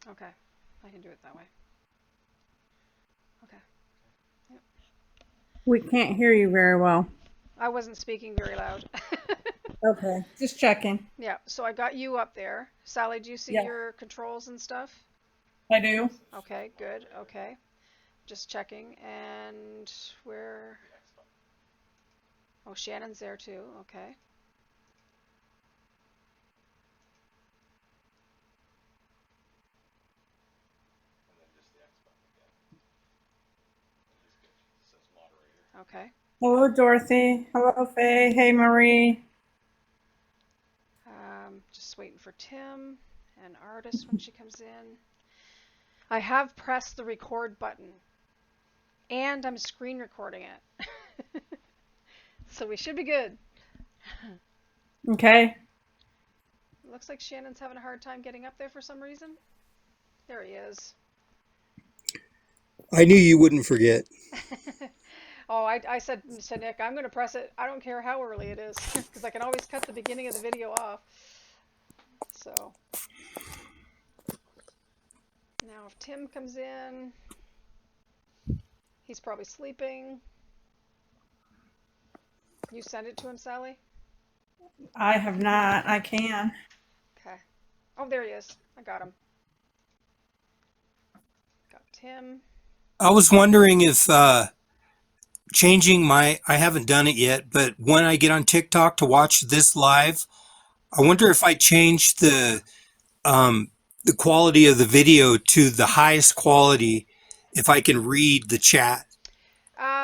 Okay, I can do it that way. Okay. Yep. We can't hear you very well. I wasn't speaking very loud. Okay, just checking. Yeah, so I got you up there. Sally, do you see Yeah, your controls and stuff? I do. Okay, good. Okay. Just checking. And where? Oh, Shannon's there too. Okay. Okay. Hello, Dorothy. Hello, Faye. Hey, Marie. Just waiting for Tim and Artist when she comes in. I have pressed the record button and I'm screen recording it. So we should be good. Okay. Looks like Shannon's having a hard time getting up there for some reason. There he is. I knew you wouldn't forget. Oh, I said to Nick, I'm going to press it. I don't care how early it is because I can always cut the beginning of the video off. So now if Tim comes in, he's probably sleeping. You send it to him, Sally? I have not. I can. Okay. Oh, there he is. I got him. Got Tim. I was wondering if changing I haven't done it yet, but when I get on TikTok to watch this live, I wonder if I change the quality of the video to the highest quality, if I can read the chat,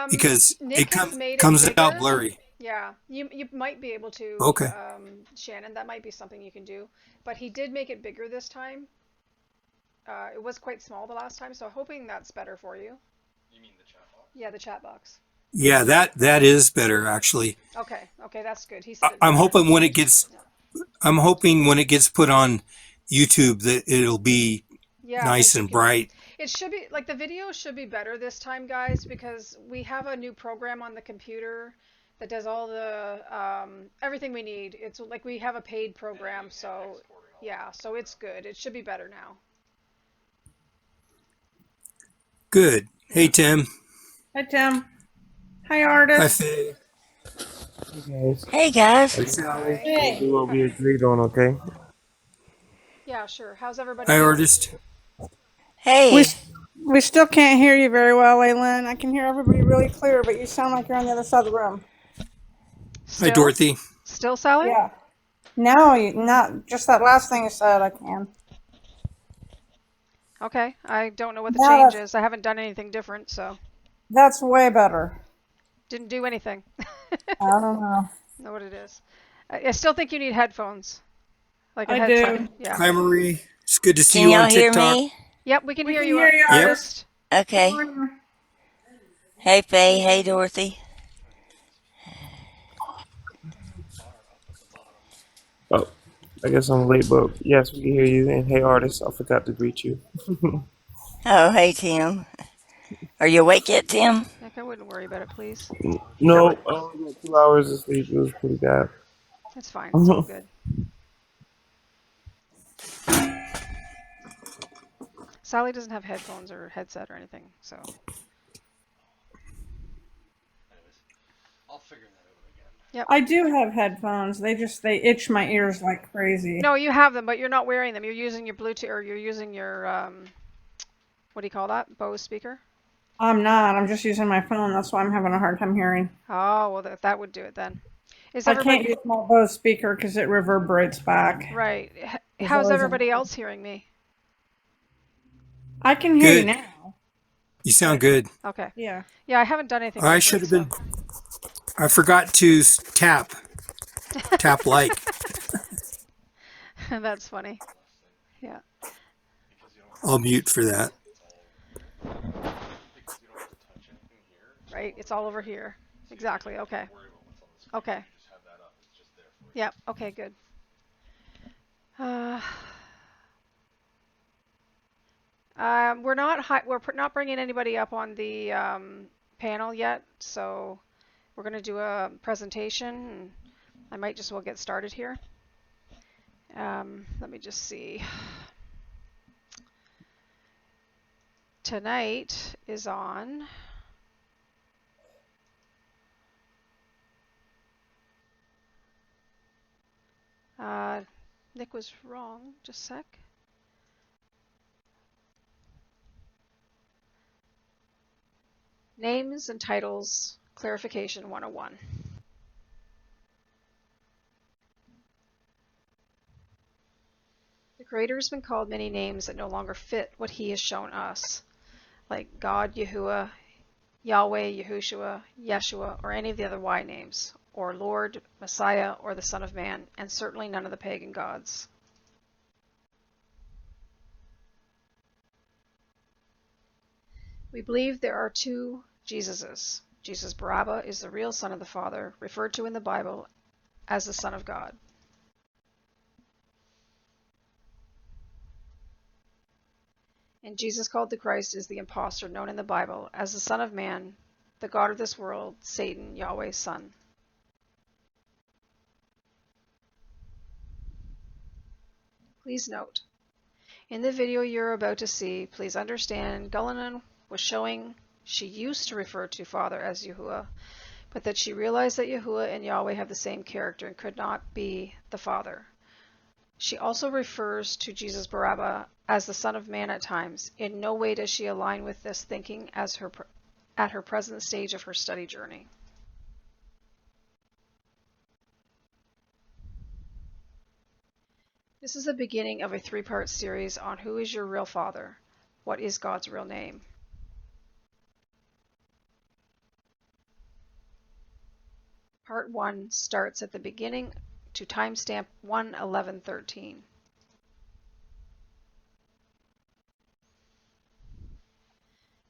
because Nick has made it comes out bigger. blurry. Yeah, you might be able to, Okay. Shannon. That might be something you can do. But he did make it bigger this time. It was quite small the last time, so hoping that's better for you. You mean the chat box? Yeah, the chat box. Yeah, that is better actually. Okay, okay, that's good. He said it's I'm better. hoping when it gets Yeah. I'm hoping when it gets put on YouTube that it'll be Yeah, nice that you and can. bright. It should be like the video should be better this time, guys, because we have a new program on the computer that does all the everything we need. It's like we have a paid program, so yeah, so it's good. It should be better now. Good. Hey Yeah. Tim. Hi, Tim. Hi, Hi artist. Faye. Hey guys, Hey guys. Hey let's Sally. Hi. Hey. do what we agreed on, okay? Yeah, sure. How's everybody Hi doing? artist. We Hey. s- we still can't hear you very well, Aylin. I can hear everybody really clear, but you sound like you're on the other side of the room. Hi Still? Dorothy. Still, Sally? Yeah. No, not just that last thing you said. I can. Okay. I don't know what the Now change that's is. I haven't done anything different, so that's way better. didn't do anything. I don't know. Know what it is. I still think you need headphones, like a I headset. do. Yeah. Hi Marie. It's good to see Can you on y'all hear TikTok. me? Yep, we can We hear can you, hear you, Yep. artist. artist. Okay. Hey Faye. Hey Dorothy. Oh, I guess I'm late, but yes, we can hear you. And hey, artist, I forgot to greet you. Oh, hey Tim. Are you awake yet, Tim? Nick, I wouldn't worry about it, please. No, I only got 2 hours of sleep. It was pretty bad. It's fine. It's all good. Sally doesn't have headphones or headset or anything, so. Yep. I do have headphones. They itch my ears like crazy. No, you have them, but you're not wearing them. You're using your Bluetooth, or you're using your what do you call that? Bose speaker. I'm not. I'm just using my phone. That's why I'm having a hard time hearing. Oh, well, that would do it then. Is I can't everybody use my Bose speaker because it reverberates back. right? There's How's always a everybody else hearing me? I can hear you Good. now. You sound good. Okay. Yeah. Yeah, I haven't done anything I should different, have been. I forgot to tap like. That's funny. Yeah. I'll mute for that. Right. It's all over here. Exactly. Okay. Okay. Yep. Okay. Good. Uh, we're not bringing anybody up on the panel yet, so we're going to do a presentation. And I might just well get started here. Let me just see. tonight is on Nick was wrong, just a sec. Names and Titles Clarification 101. The Creator has been called many names that no longer fit what He has shown us, like God, Yahuwah, Yahweh, Yahushua, Yeshua, or any of the other Y names, or Lord, Messiah, or the Son of Man, and certainly none of the pagan gods. We believe there are two Jesuses. Jesus Barabbas is the real Son of the Father, referred to in the Bible as the Son of God. And Jesus called the Christ is the impostor known in the Bible as the Son of Man, the God of this world, Satan, Yahweh's son. Please note, in the video you're about to see, please understand Gullinan was showing she used to refer to Father as Yahuwah, but that she realized that Yahuwah and Yahweh have the same character and could not be the Father. She also refers to Jesus Barabbas as the Son of Man at times. In no way does she align with this thinking at her present stage of her study journey. This is the beginning of a three-part series on who is your real Father, what is God's real name. Part 1 starts at the beginning to timestamp 1:11:13.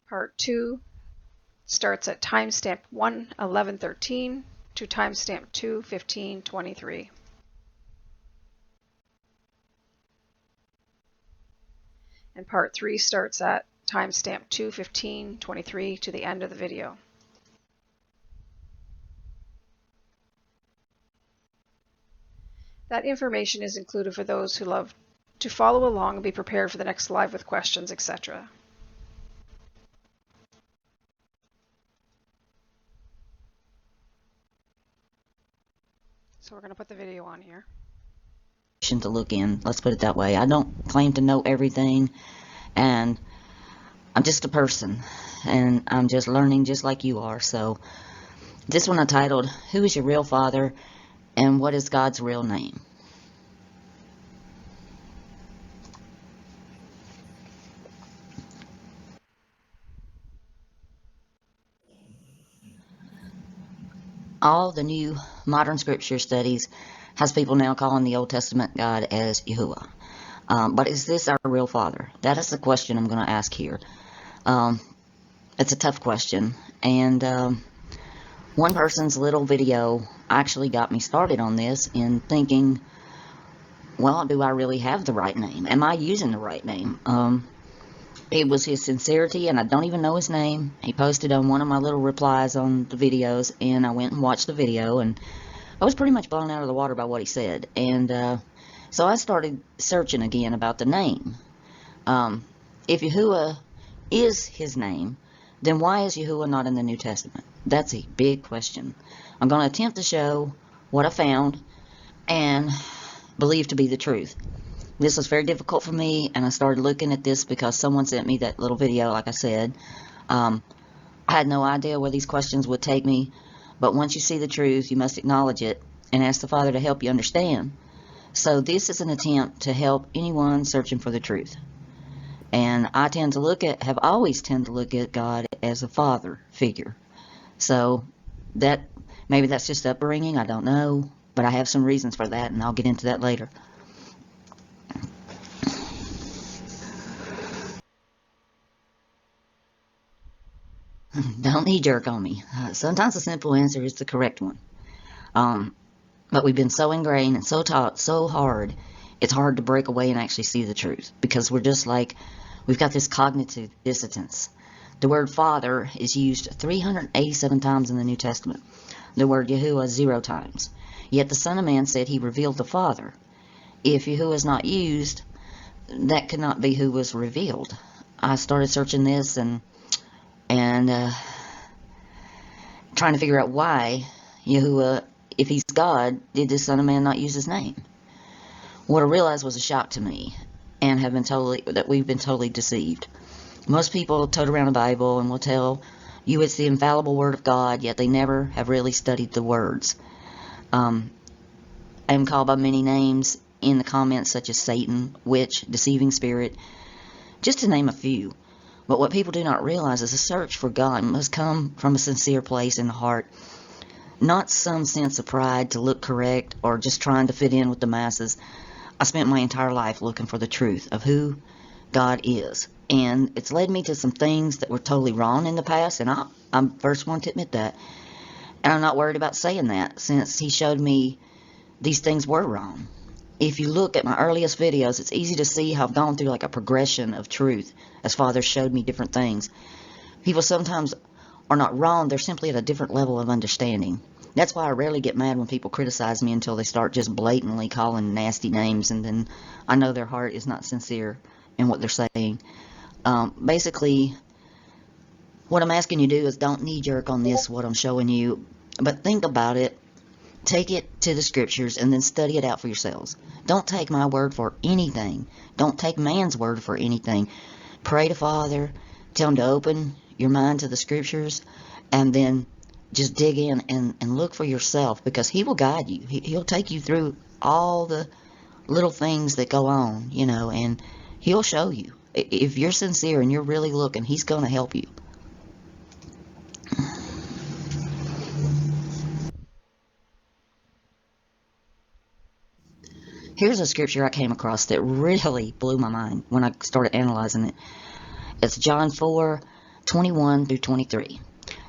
Part 2 starts at timestamp 1:11:13 to timestamp 2:15:23. And part 3 starts at timestamp 2:15:23 to the end of the video. That information is included for those who love to follow along and be prepared for the next live with questions, etc. So we're going to put the video on here. To look in, let's put it that way. I don't claim to know everything, and I'm just a person, and I'm just learning just like you are. So this one I titled, Who is Your Real Father and What is God's Real Name? All the new modern scripture studies has people now calling the Old Testament God as Yahuwah. But is this our real Father? That is the question I'm going to ask here. It's a tough question, and one person's little video actually got me started on this in thinking, well, do I really have the right name? Am I using the right name? It was his sincerity, and I don't even know his name. He posted on one of my little replies on the videos, and I went and watched the video, and I was pretty much blown out of the water by what he said. And so I started searching again about the name. If Yahuwah is his name, then why is Yahuwah not in the New Testament? That's a big question. I'm going to attempt to show what I found and believe to be the truth. This was very difficult for me, and I started looking at this because someone sent me that little video, like I said. I had no idea where these questions would take me, but once you see the truth, you must acknowledge it and ask the Father to help you understand. So this is an attempt to help anyone searching for the truth. And I have always tend to look at God as a father figure. So maybe that's just upbringing, I don't know, but I have some reasons for that, and I'll get into that later. Don't knee-jerk on me. Sometimes the simple answer is the correct one. But we've been so ingrained and so taught so hard, it's hard to break away and actually see the truth. Because we're just like, we've got this cognitive dissonance. The word Father is used 387 times in the New Testament. The word Yahuwah 0 times. Yet the Son of Man said he revealed the Father. If Yahuwah is not used, that could not be who was revealed. I started searching this and trying to figure out why Yahuwah, if he's God, did this Son of Man not use his name. What I realized was a shock to me, and that we've been totally deceived. Most people tote around the Bible and will tell you it's the infallible Word of God, yet they never have really studied the words. I am called by many names in the comments, such as Satan, witch, deceiving spirit, just to name a few. But what people do not realize is the search for God must come from a sincere place in the heart, not some sense of pride to look correct or just trying to fit in with the masses. I spent my entire life looking for the truth of who God is, and it's led me to some things that were totally wrong in the past, and I'm the first one to admit that. And I'm not worried about saying that, since he showed me these things were wrong. If you look at my earliest videos, it's easy to see how I've gone through like a progression of truth as Father showed me different things. People sometimes are not wrong, they're simply at a different level of understanding. That's why I rarely get mad when people criticize me until they start just blatantly calling nasty names, and then I know their heart is not sincere in what they're saying. Basically, what I'm asking you to do is don't knee-jerk on this, what I'm showing you, but think about it, take it to the scriptures, and then study it out for yourselves. Don't take my word for anything. Don't take man's word for anything. Pray to Father, tell him to open your mind to the scriptures, and then just dig in and look for yourself, because he will guide you. He'll take you through all the little things that go on, and he'll show you. If you're sincere and you're really looking, he's going to help you. Here's a scripture I came across that really blew my mind when I started analyzing it. It's John 4:21 through 23.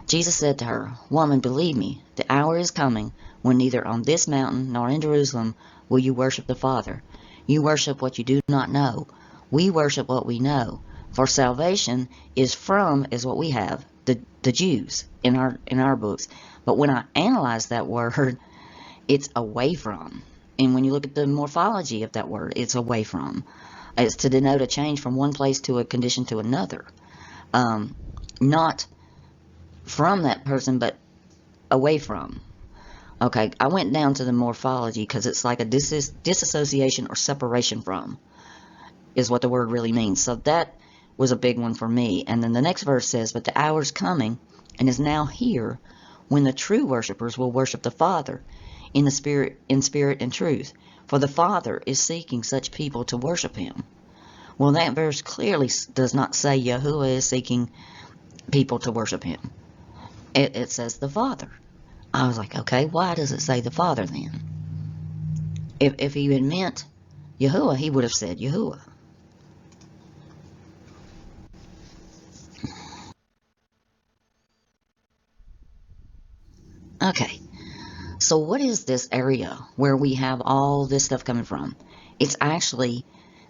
Jesus said to her, "Woman, believe me, the hour is coming when neither on this mountain nor in Jerusalem will you worship the Father. You worship what you do not know. We worship what we know. For salvation is what we have, the Jews, in our books. But when I analyze that word, it's away from. And when you look at the morphology of that word, it's away from. It's to denote a change from one place to a condition to another. Not from that person, but away from. Okay, I went down to the morphology because it's like a disassociation or separation from is what the word really means. So that was a big one for me. And then the next verse says, "But the hour is coming and is now here when the true worshipers will worship the Father in spirit and truth. For the Father is seeking such people to worship him." Well, that verse clearly does not say Yahuwah is seeking people to worship him. It says the Father. I was like, okay, why does it say the Father then? If he had meant Yahuwah, he would have said Yahuwah. Okay, so what is this area where we have all this stuff coming from? It's actually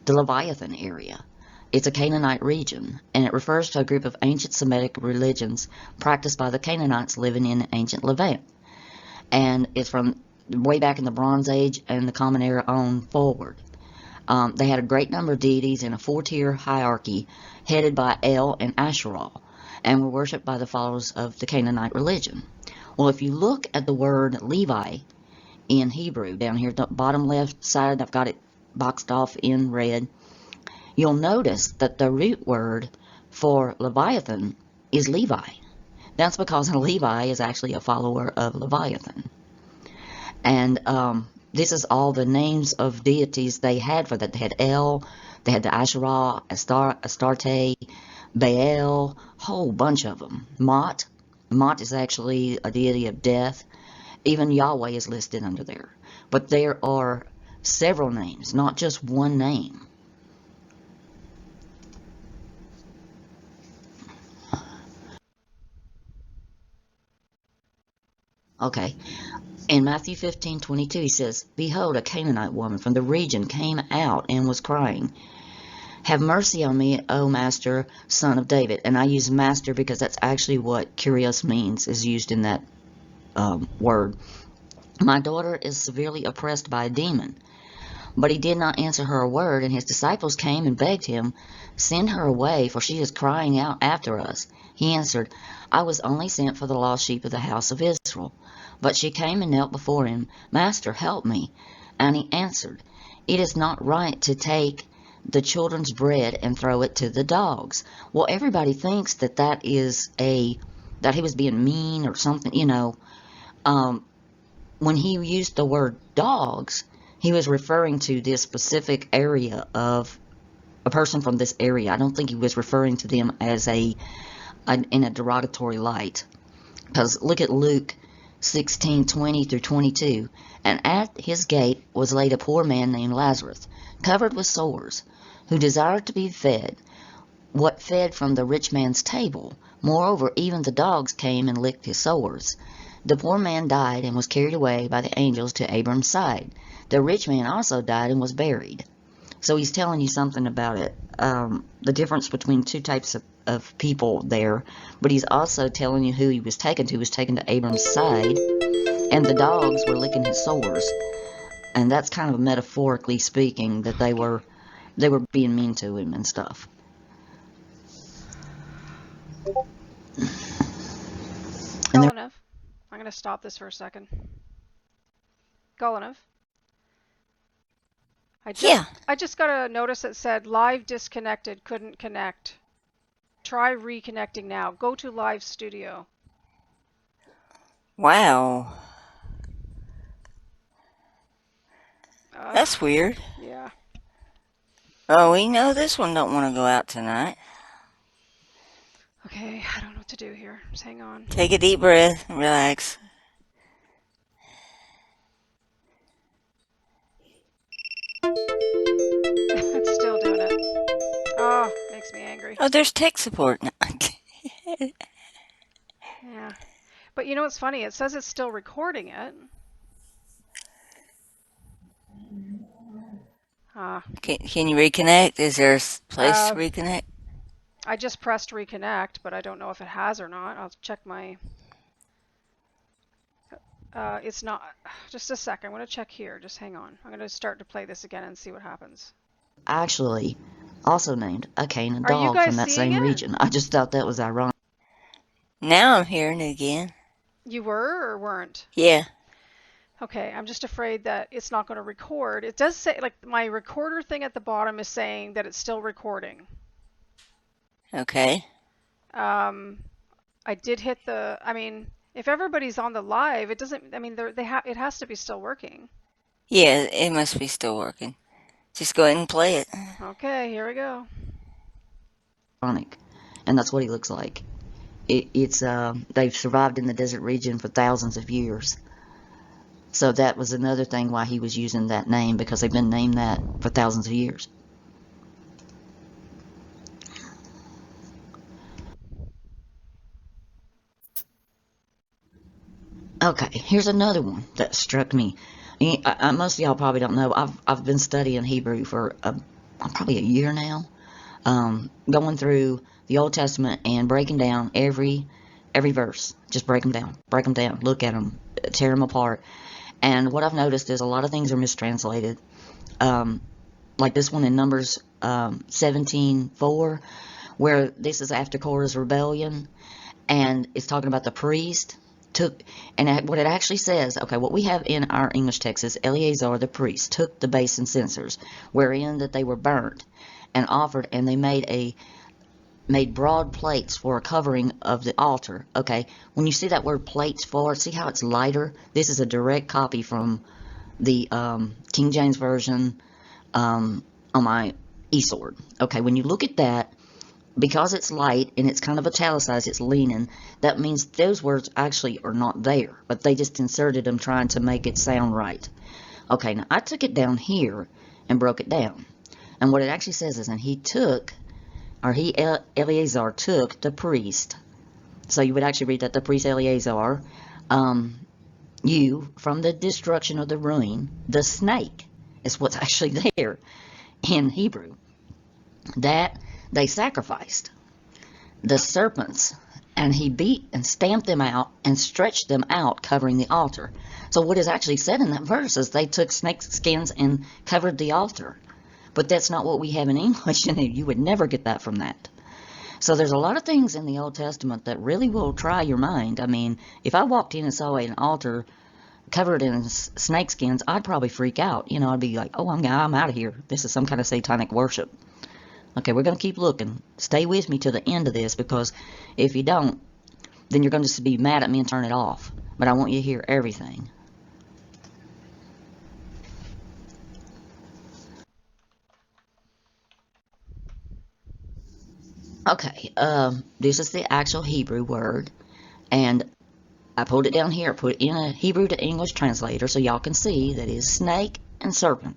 the Leviathan area. It's a Canaanite region, and it refers to a group of ancient Semitic religions practiced by the Canaanites living in ancient Levant. And it's from way back in the Bronze Age and the Common Era on forward. They had a great number of deities in a four-tier hierarchy headed by El and Asherah, and were worshipped by the followers of the Canaanite religion. Well, if you look at the word Levi in Hebrew, down here at the bottom left side, I've got it boxed off in red, you'll notice that the root word for Leviathan is Levi. That's because Levi is actually a follower of Leviathan. And this is all the names of deities they had for that. They had El, they had the Asherah, Astarte, Baal, whole bunch of them. Mot is actually a deity of death. Even Yahweh is listed under there. But there are several names, not just one name. Okay, in Matthew 15:22 he says, "Behold, a Canaanite woman from the region came out and was crying, 'Have mercy on me, O Master, son of David.'" And I use master because that's actually what Kyrios means, is used in that word. "My daughter is severely oppressed by a demon." But he did not answer her a word, and his disciples came and begged him, Send her away, for she is crying out after us. He answered, I was only sent for the lost sheep of the house of Israel. But she came and knelt before him. Master, help me. And he answered, It is not right to take the children's bread and throw it to the dogs. Well, everybody thinks that that he was being mean or something, When he used the word dogs, he was referring to this specific area of a person from this area. I don't think he was referring to them as in a derogatory light. Because look at Luke 16:20 through 22. And at his gate was laid a poor man named Lazarus, covered with sores, who desired to be fed, what fed from the rich man's table. Moreover, even the dogs came and licked his sores. The poor man died and was carried away by the angels to Abram's side. The rich man also died and was buried. So he's telling you something about it, the difference between two types of people there. But he's also telling you who he was taken to. He was taken to Abram's side, and the dogs were licking his sores. And that's kind of metaphorically speaking that they were being mean to him and stuff. Golunov, I'm going to stop this for a second. Golunov. I just got a notice that said live disconnected, couldn't connect. Try reconnecting now. Go to Live Studio. Wow. That's weird. Yeah. Oh, we know this one don't want to go out tonight. Okay, I don't know what to do here. Just hang on. Take a deep breath and relax. It's still doing it. Oh, makes me angry. Oh, there's tech support now. Yeah. But you know what's funny? It says it's still recording it. Can you reconnect? Is there a place to reconnect? I just pressed reconnect, but I don't know if it has or not. I'll check my... it's not... Just a second. I'm going to check here. Just hang on. I'm going to start to play this again and see what happens. Actually, also named a cane and Are you dog guys from that seeing same it? region. I just thought that was ironic. Now I'm hearing it again. You were or weren't? Yeah. Okay, I'm just afraid that it's not going to record. It does say, like, my recorder thing at the bottom is saying that it's still recording. Okay. I did hit the, I mean, if everybody's on the live, it doesn't, I mean, it has to be still working. Yeah, it must be still working. Just go ahead and play it. Okay, here we go. And that's what he looks like. They've survived in the desert region for thousands of years. So that was another thing why he was using that name, because they've been named that for thousands of years. Okay, here's another one that struck me. Most of y'all probably don't know. I've been studying Hebrew for probably a year now, going through the Old Testament and breaking down every verse. Just break them down, look at them, tear them apart. And what I've noticed is a lot of things are mistranslated. Like this one in Numbers 17:4, where this is after Korah's rebellion, and it's talking about the priest what it actually says, okay, what we have in our English text is Eleazar the priest took the basin censers, wherein that they were burnt and offered, and they made broad plates for a covering of the altar. Okay, when you see that word plates for, see how it's lighter? This is a direct copy from the King James Version on my eSword. Okay, when you look at that, because it's light and it's kind of italicized, it's leaning, that means those words actually are not there, but they just inserted them trying to make it sound right. Okay, now I took it down here and broke it down. And what it actually says is, and Eleazar took the priest. So you would actually read that the priest Eleazar, you from the destruction of the ruin, the snake is what's actually there in Hebrew, that they sacrificed the serpents, and he beat and stamped them out and stretched them out, covering the altar. So what is actually said in that verse is they took snake skins and covered the altar. But that's not what we have in English, and you would never get that from that. So there's a lot of things in the Old Testament that really will try your mind. I mean, if I walked in and saw an altar covered in snake skins, I'd probably freak out. You know, I'd be like, oh, I'm out of here. This is some kind of satanic worship. Okay, we're going to keep looking. Stay with me to the end of this, because if you don't, then you're going to just be mad at me and turn it off. But I want you to hear everything. Okay, this is the actual Hebrew word, and I pulled it down here, put it in a Hebrew to English translator so y'all can see that it is snake and serpent.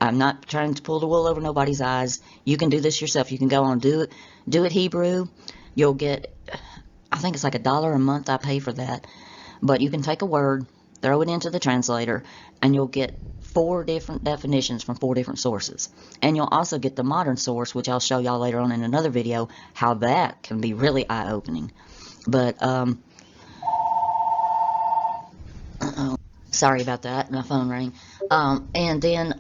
I'm not trying to pull the wool over nobody's eyes. You can do this yourself. You can go on, do it Hebrew. You'll get, I think it's like $1 a month I pay for that. But you can take a word, throw it into the translator, and you'll get 4 different definitions from 4 different sources. And you'll also get the modern source, which I'll show y'all later on in another video, how that can be really eye-opening. But, sorry about that, my phone rang. And then,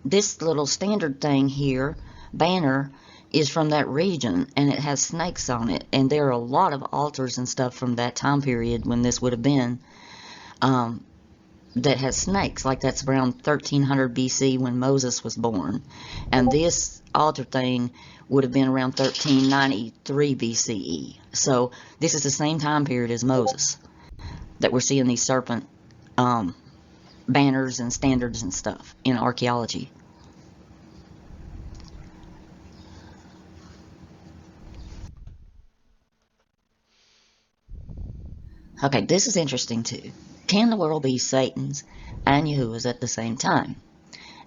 this little standard thing here, banner, is from that region, and it has snakes on it. And there are a lot of altars and stuff from that time period when this would have been, that has snakes, like that's around 1300 BC when Moses was born. And this altar thing would have been around 1393 BCE. So this is the same time period as Moses that we're seeing these serpent banners and standards and stuff in archaeology. Okay, this is interesting too. Can the world be Satan's and Yahuwah's at the same time?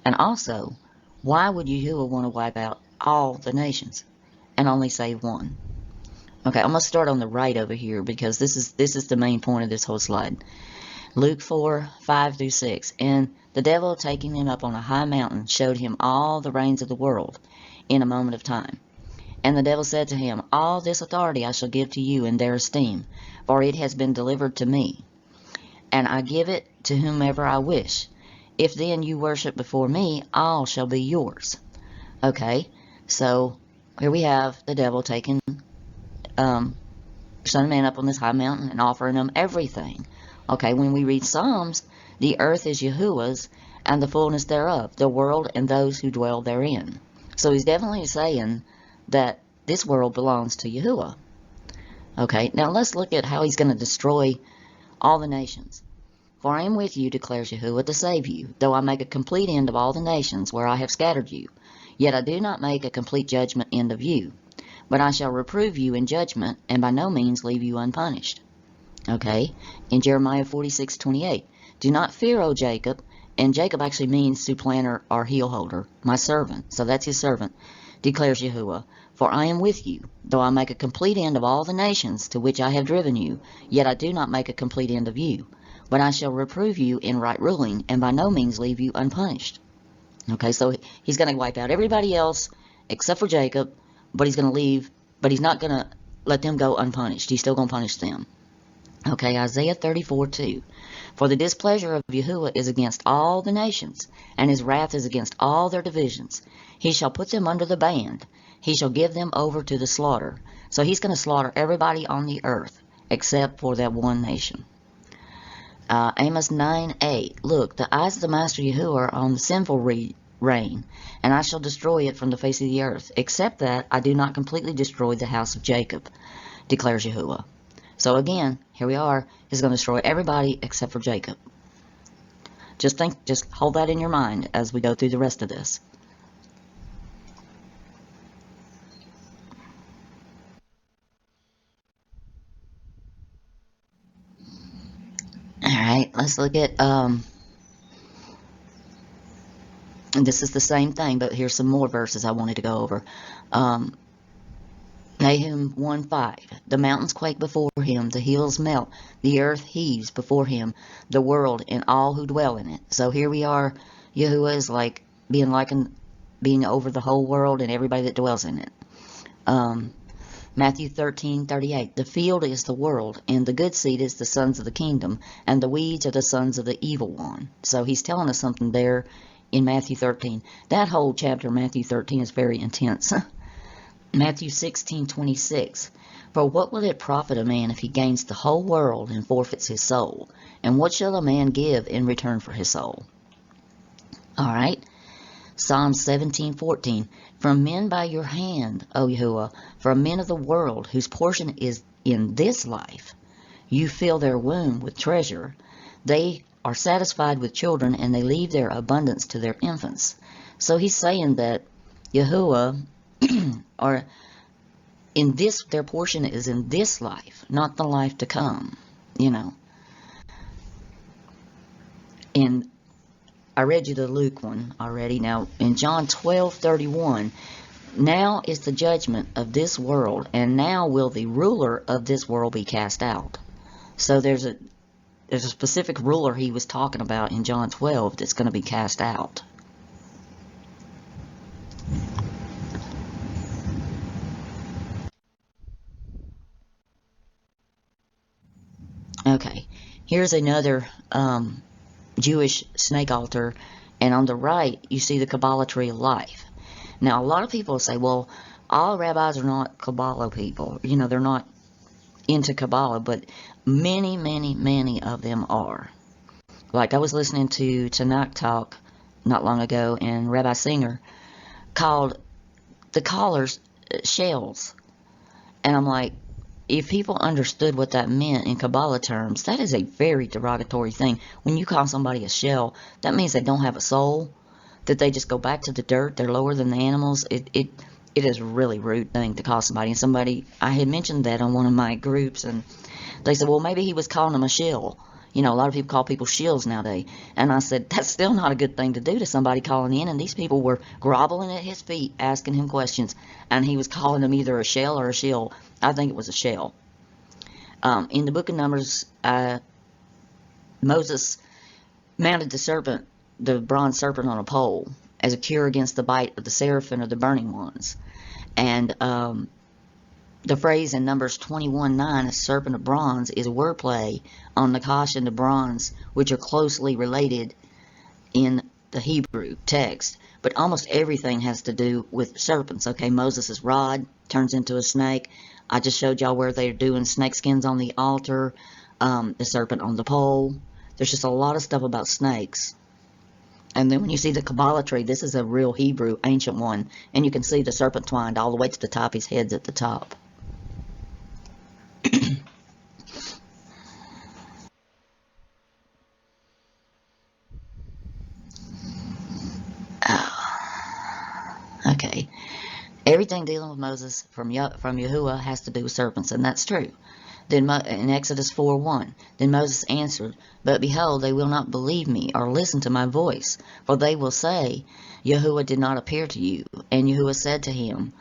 And also, why would Yahuwah want to wipe out all the nations and only save one? Okay, I'm going to start on the right over here, because this is the main point of this whole slide. Luke 4, 5-6. And the devil, taking him up on a high mountain, showed him all the reigns of the world in a moment of time. And the devil said to him, all this authority I shall give to you in their esteem, for it has been delivered to me, and I give it to whomever I wish. If then you worship before me, all shall be yours. Okay, so here we have the devil taking Son of Man up on this high mountain and offering them everything. Okay, when we read Psalms, the earth is Yahuwah's, and the fullness thereof, the world and those who dwell therein. So he's definitely saying that this world belongs to Yahuwah. Okay, now let's look at how he's going to destroy all the nations. For I am with you, declares Yahuwah, to save you, though I make a complete end of all the nations where I have scattered you. Yet I do not make a complete judgment end of you, but I shall reprove you in judgment, and by no means leave you unpunished. Okay, in Jeremiah 46:28, do not fear, O Jacob, and Jacob actually means supplanter or heel holder, my servant, so that's his servant, declares Yahuwah. For I am with you, though I make a complete end of all the nations to which I have driven you, yet I do not make a complete end of you. But I shall reprove you in right ruling, and by no means leave you unpunished. Okay, so he's going to wipe out everybody else except for Jacob, but he's not going to let them go unpunished. He's still going to punish them. Okay, Isaiah 34:2. For the displeasure of Yahuwah is against all the nations, and his wrath is against all their divisions. He shall put them under the band. He shall give them over to the slaughter. So he's going to slaughter everybody on the earth, except for that one nation. Amos 9:8. Look, the eyes of the Master Yahuwah are on the sinful reign, and I shall destroy it from the face of the earth, except that I do not completely destroy the house of Jacob, declares Yahuwah. So again, here we are. He's going to destroy everybody except for Jacob. Just hold that in your mind as we go through the rest of this. Alright, let's look at, this is the same thing, but here's some more verses I wanted to go over. Nahum 1:5. The mountains quake before him, the hills melt, the earth heaves before him, the world and all who dwell in it. So here we are, Yahuwah is like being over the whole world and everybody that dwells in it. Matthew 13:38. The field is the world, and the good seed is the sons of the kingdom, and the weeds are the sons of the evil one. So he's telling us something there in Matthew 13. That whole chapter, Matthew 13, is very intense. Matthew 16:26. For what will it profit a man if he gains the whole world and forfeits his soul? And what shall a man give in return for his soul? All right. Psalm 17:14. From men by your hand, O Yahuwah, from men of the world, whose portion is in this life, you fill their womb with treasure. They are satisfied with children, and they leave their abundance to their infants. So he's saying that Yahuwah, or in this, their portion is in this life, not the life to come, you know. And I read you the Luke one already. Now, in John 12:31, now is the judgment of this world, and now will the ruler of this world be cast out. So there's a specific ruler he was talking about in John 12 that's going to be cast out. Okay, here's another Jewish snake altar, and on the right you see the Kabbalah tree of life. Now, a lot of people say, well, all rabbis are not Kabbalah people. You know, they're not into Kabbalah, but many, many, many of them are. Like, I was listening to Tanakh Talk not long ago, and Rabbi Singer called the callers shells. And I'm like, if people understood what that meant in Kabbalah terms, that is a very derogatory thing. When you call somebody a shell, that means they don't have a soul, that they just go back to the dirt, they're lower than the animals. It is a really rude thing to call somebody. And somebody, I had mentioned that on one of my groups, and they said, well, maybe he was calling them a shell. You know, a lot of people call people shills nowadays. And I said, that's still not a good thing to do to somebody calling in. And these people were groveling at his feet, asking him questions. And he was calling them either a shell or a shill. I think it was a shell. In the book of Numbers, Moses mounted the serpent, the bronze serpent, on a pole as a cure against the bite of the seraphim or the burning ones. And the phrase in Numbers 21:9, a serpent of bronze, is a wordplay on Nakash and the bronze, which are closely related in the Hebrew text. But almost everything has to do with serpents. Okay, Moses' rod turns into a snake. I just showed y'all where they're doing snake skins on the altar, the serpent on the pole. There's just a lot of stuff about snakes. And then when you see the Kabbalah tree, this is a real Hebrew, ancient one. And you can see the serpent twined all the way to the top. His head's at the top. Okay. Everything dealing with Moses from Yahuwah has to do with serpents, and that's true. Then in Exodus 4:1, then Moses answered, but behold, they will not believe me or listen to my voice, for they will say, Yahuwah did not appear to you. And Yahuwah said to him,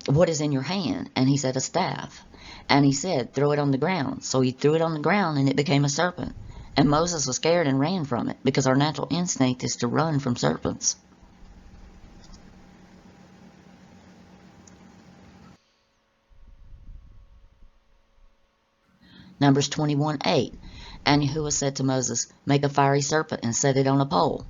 what is in your hand? And he said, a staff. And he said, throw it on the ground. So he threw it on the ground, and it became a serpent. And Moses was scared and ran from it, because our natural instinct is to run from serpents. Numbers 21:8. And Yahuwah said to Moses, make a fiery serpent and set it on a pole.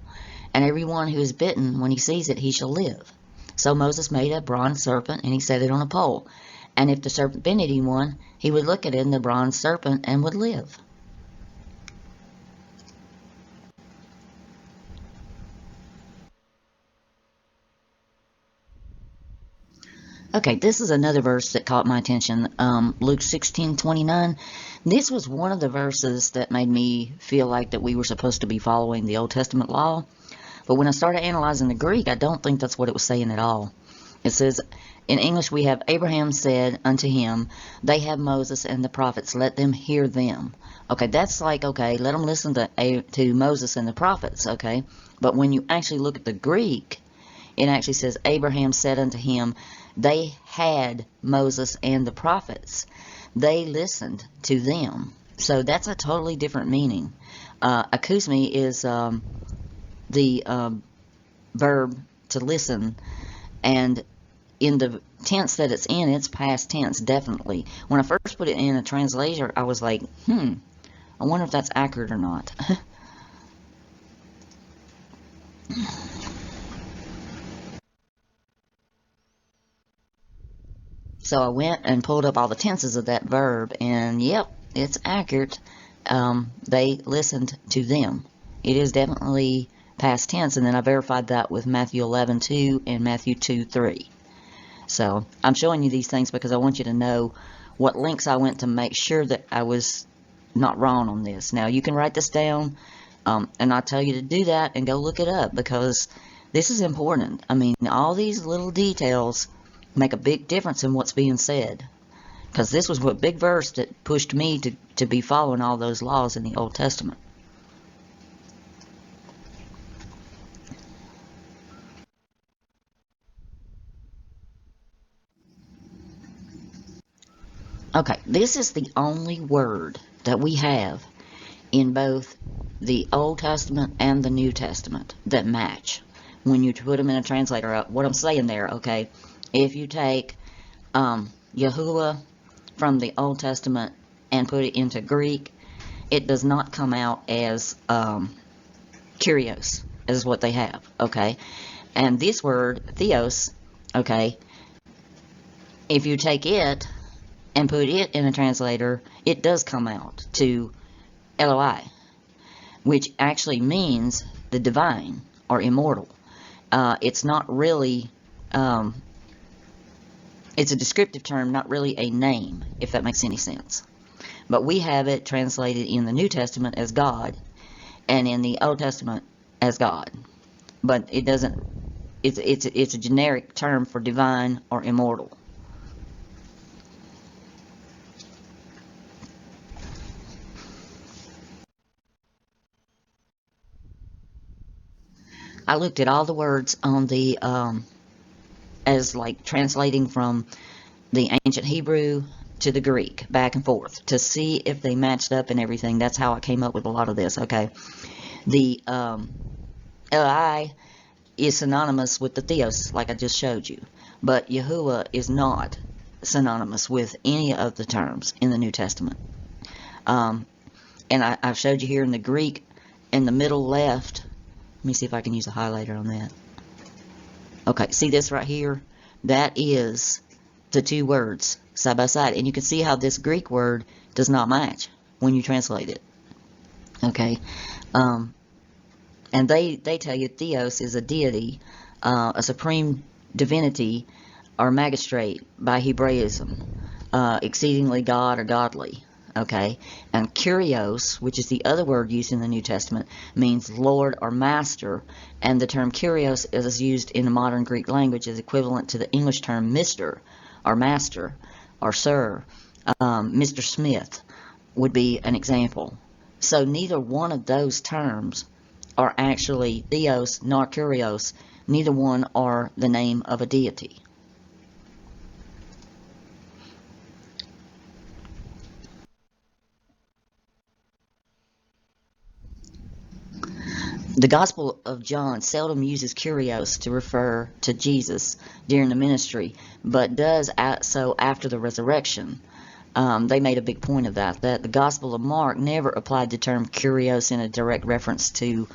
And everyone who is bitten, when he sees it, he shall live. So Moses made a bronze serpent, and he set it on a pole. And if the serpent bit anyone, he would look at it in the bronze serpent and would live. Okay, this is another verse that caught my attention. Luke 16:29. This was one of the verses that made me feel like that we were supposed to be following the Old Testament law. But when I started analyzing the Greek, I don't think that's what it was saying at all. It says, in English, we have, Abraham said unto him, they have Moses and the prophets, let them hear them. Okay, that's like, okay, let them listen to Moses and the prophets, okay? But when you actually look at the Greek, it actually says, Abraham said unto him, they had Moses and the prophets. They listened to them. So that's a totally different meaning. Akusmi is the verb to listen, and in the tense that it's in, it's past tense, definitely. When I first put it in a translator, I was like, I wonder if that's accurate or not. So I went and pulled up all the tenses of that verb, and yep, it's accurate. They listened to them. It is definitely past tense, and then I verified that with Matthew 11:2 and Matthew 2:3. So I'm showing you these things because I want you to know what links I went to make sure that I was not wrong on this. Now you can write this down, and I'll tell you to do that and go look it up, because this is important. I mean, all these little details make a big difference in what's being said, because this was what big verse that pushed me to be following all those laws in the Old Testament. Okay, this is the only word that we have in both the Old Testament and the New Testament that match when you put them in a translator. What I'm saying there, okay, if you take Yahuwah from the Old Testament and put it into Greek, it does not come out as Kyrios, is what they have, okay? And this word, theos, okay, if you take it and put it in a translator, it does come out to Eloi, which actually means the divine or immortal. It's not really, it's a descriptive term, not really a name, if that makes any sense. But we have it translated in the New Testament as God, and in the Old Testament as God. But it doesn't, it's a generic term for divine or immortal. I looked at all the words on the, as like translating from the ancient Hebrew to the Greek, back and forth, to see if they matched up and everything. That's how I came up with a lot of this, okay? The Eli is synonymous with the Theos, like I just showed you. But Yahuwah is not synonymous with any of the terms in the New Testament. And I've showed you here in the Greek, in the middle left. Let me see if I can use a highlighter on that. Okay, see this right here? That is the two words side by side. And you can see how this Greek word does not match when you translate it. Okay? And they tell you Theos is a deity, a supreme divinity, or magistrate by Hebraism, exceedingly God or godly. Okay, and Kyrios, which is the other word used in the New Testament, means Lord or Master, and the term Kyrios is used in the modern Greek language as equivalent to the English term Mr. or Master or Sir. Mr. Smith would be an example. So neither one of those terms are actually Theos nor Kyrios. Neither one are the name of a deity. The Gospel of John seldom uses Kyrios to refer to Jesus during the ministry, but does so after the resurrection. They made a big point of that the Gospel of Mark never applied the term Kyrios in a direct reference to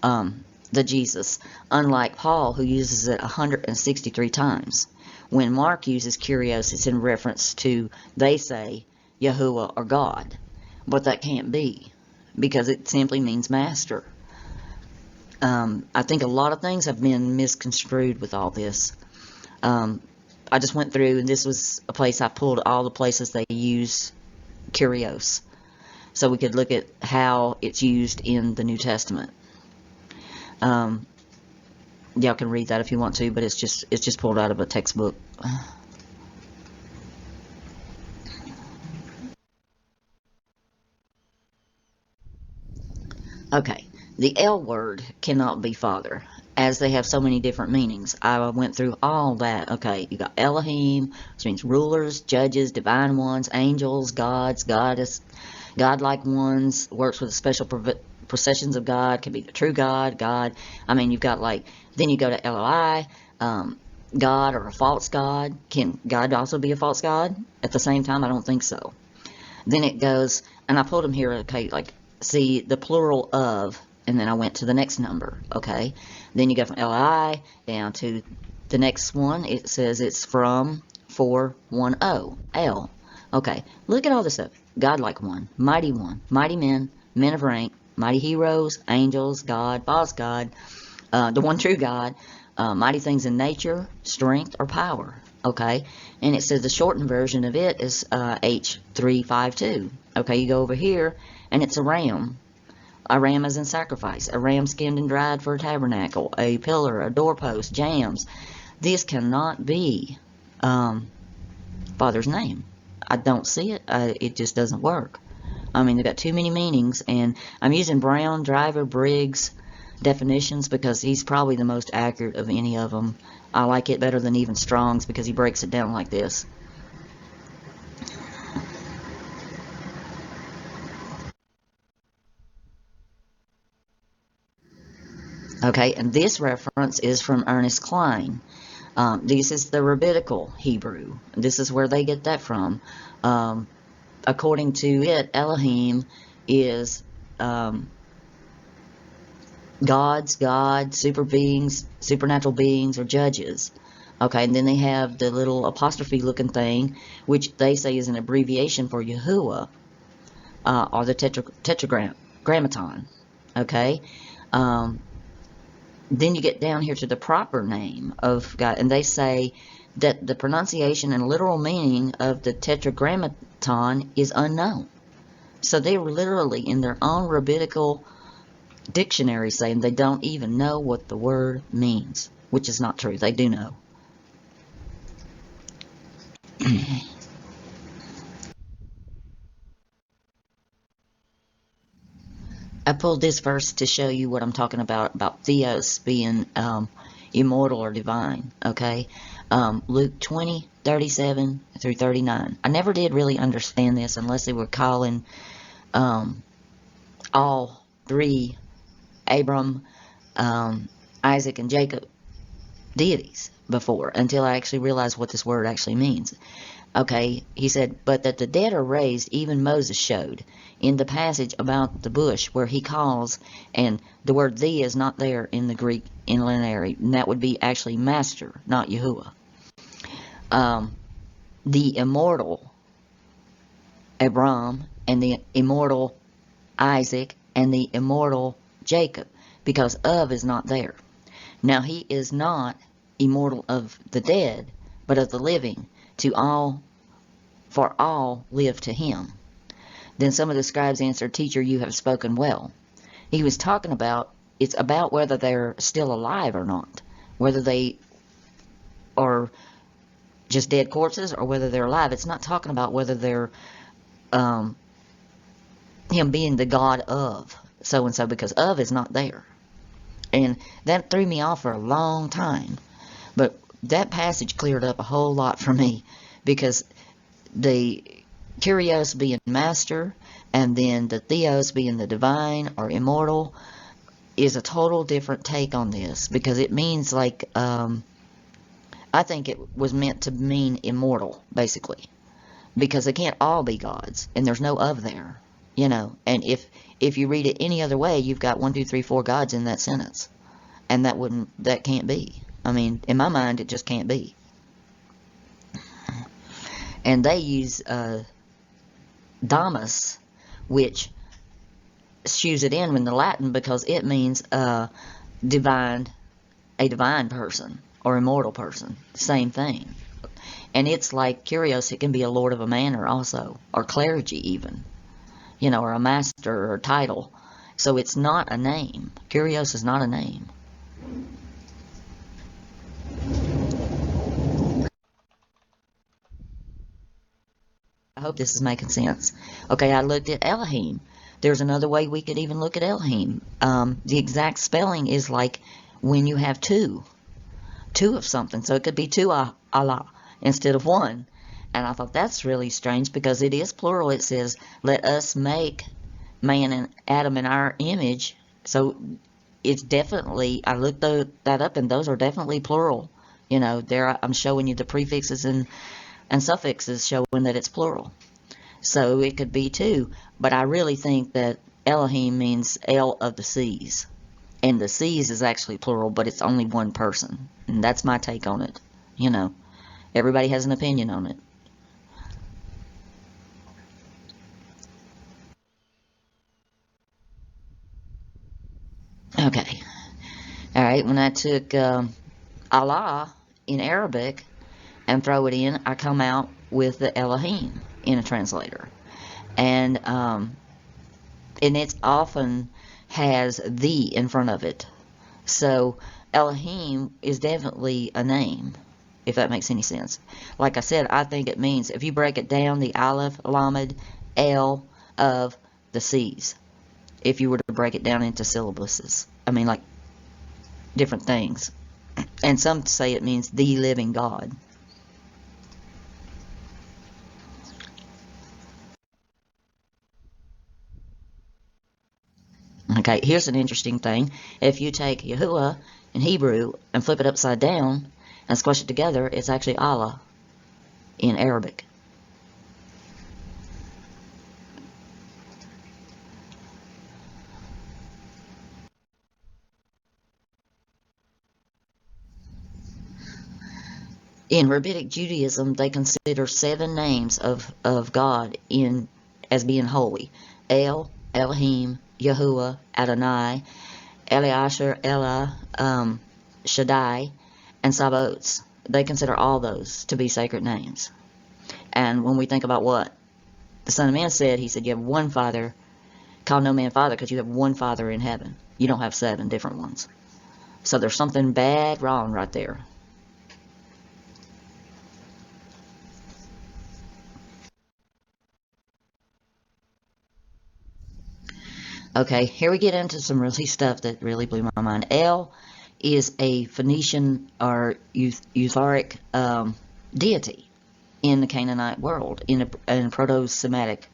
the Jesus, unlike Paul, who uses it 163 times. When Mark uses Kyrios, it's in reference to, they say, Yahuwah or God. But that can't be, because it simply means master. I think a lot of things have been misconstrued with all this. I just went through, and this was a place I pulled all the places they use Kyrios, so we could look at how it's used in the New Testament. Y'all can read that if you want to, but it's just pulled out of a textbook. Okay. The L word cannot be father, as they have so many different meanings. I went through all that. Okay, you got Elohim, which means rulers, judges, divine ones, angels, gods, goddess, godlike ones, works with special processions of God, can be the true God, God. I mean, you've got like, then you go to Eloi, God or a false God. Can God also be a false God at the same time? I don't think so. Then it goes, and I pulled them here, okay, like, see the plural of, and then I went to the next number, okay? Then you go from Li down to the next one. It says it's from 410, L. Okay, look at all this stuff. Godlike one, mighty mighty men, men of rank, mighty heroes, angels, God, false God, the one true God, mighty things in nature, strength, or power. Okay, and it says the shortened version of it is H352. Okay, you go over here, and it's a ram. A ram is in sacrifice. A ram skinned and dried for a tabernacle. A pillar, a doorpost, jams. This cannot be Father's name. I don't see it. It just doesn't work. I mean, they've got too many meanings, and I'm using Brown, Driver, Briggs definitions because he's probably the most accurate of any of them. I like it better than even Strong's because he breaks it down like this. Okay, and this reference is from Ernest Klein. This is the Rabbinical Hebrew. This is where they get that from. According to it, Elohim is gods, God, super beings, supernatural beings, or judges. Okay, and then they have the little apostrophe looking thing, which they say is an abbreviation for Yahuwah, or the tetragrammaton. Okay, then you get down here to the proper name of God, and they say that the pronunciation and literal meaning of the tetragrammaton is unknown. So they were literally in their own rabbinical dictionary saying they don't even know what the word means, which is not true. They do know. I pulled this verse to show you what I'm talking about Theos being immortal or divine, okay? Luke 20:37 through 39. I never did really understand this unless they were calling all three, Abram, Isaac, and Jacob, deities before, until I actually realized what this word actually means. Okay, he said, but that the dead are raised, even Moses showed in the passage about the bush where he calls, and the word thee is not there in the Greek interlinear, and that would be actually master, not Yahuwah. The immortal Abram, and the immortal Isaac, and the immortal Jacob, because of is not there. Now he is not immortal of the dead, but of the living, for all live to him. Then some of the scribes answered, Teacher, you have spoken well. He was talking about, it's about whether they're still alive or not, whether they are just dead corpses or whether they're alive. It's not talking about whether they're him being the God of so-and-so, because of is not there. And that threw me off for a long time. But that passage cleared up a whole lot for me, because the Kyrios being master and then the Theos being the divine or immortal is a total different take on this, because it means like, I think it was meant to mean immortal, basically, because they can't all be gods, and there's no of there, you know. And if you read it any other way, you've got 1, 2, 3, 4 gods in that sentence, and that can't be. I mean, in my mind, it just can't be. And they use Damus, which shoes it in the Latin because it means a divine person or immortal person. Same thing. And it's like Kyrios, it can be a lord of a manor also, or clergy even, you know, or a master or title. So it's not a name. Kyrios is not a name. I hope this is making sense. Okay, I looked at Elohim. There's another way we could even look at Elohim. The exact spelling is like when you have two of something. So it could be two Allah instead of one. And I thought that's really strange because it is plural. It says, let us make man and Adam in our image. So it's definitely, I looked that up, and those are definitely plural You know, there I'm showing you the prefixes and suffixes showing that it's plural. So it could be two, but I really think that Elohim means El of the seas. And the seas is actually plural, but it's only one person. And that's my take on it. You know, everybody has an opinion on it. Okay. All right. When I took Allah in Arabic and throw it in, I come out with the Elohim in a translator. And it often has the in front of it. So Elohim is definitely a name, if that makes any sense. Like I said, I think it means, if you break it down, the Aleph, Lamed, El of the seas. If you were to break it down into syllabuses. I mean, like, different things. And some say it means the living God. Okay, here's an interesting thing. If you take Yahuwah in Hebrew and flip it upside down and squish it together, it's actually Allah in Arabic. In Rabbinic Judaism, they consider 7 names of God as being holy. El, Elohim, Yahuwah, Adonai, Eliasher, Elah, Shaddai, and Sabaoth. They consider all those to be sacred names. And when we think about what the Son of Man said, he said, you have one Father, call no man Father, because you have one Father in heaven. You don't have 7 different ones. So there's something bad wrong right there. Okay, here we get into some really stuff that really blew my mind. El is a Phoenician or Eutharic deity in the Canaanite world, in Proto-Semitic,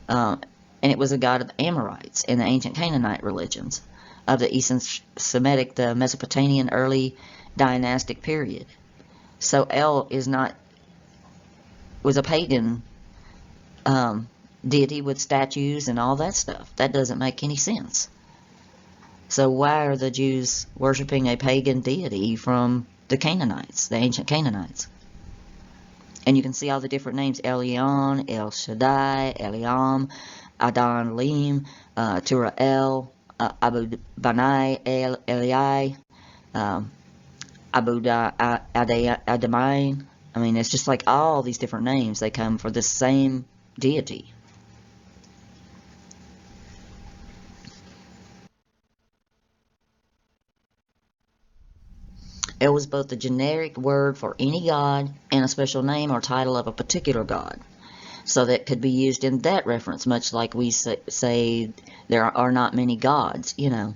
and it was a god of the Amorites in the ancient Canaanite religions of the Eastern Semitic, the Mesopotamian early dynastic period. So El was a pagan deity with statues and all that stuff. That doesn't make any sense. So why are the Jews worshiping a pagan deity from the Canaanites, the ancient Canaanites? And you can see all the different names: Elyon, El Shaddai, Eliam, Adon Lim, Tura El, Abu Banai, El Eliai, Abu Adamain. I mean, it's just like all these different names. They come for the same deity. It was both the generic word for any god and a special name or title of a particular god. So that could be used in that reference, much like we say there are not many gods, you know.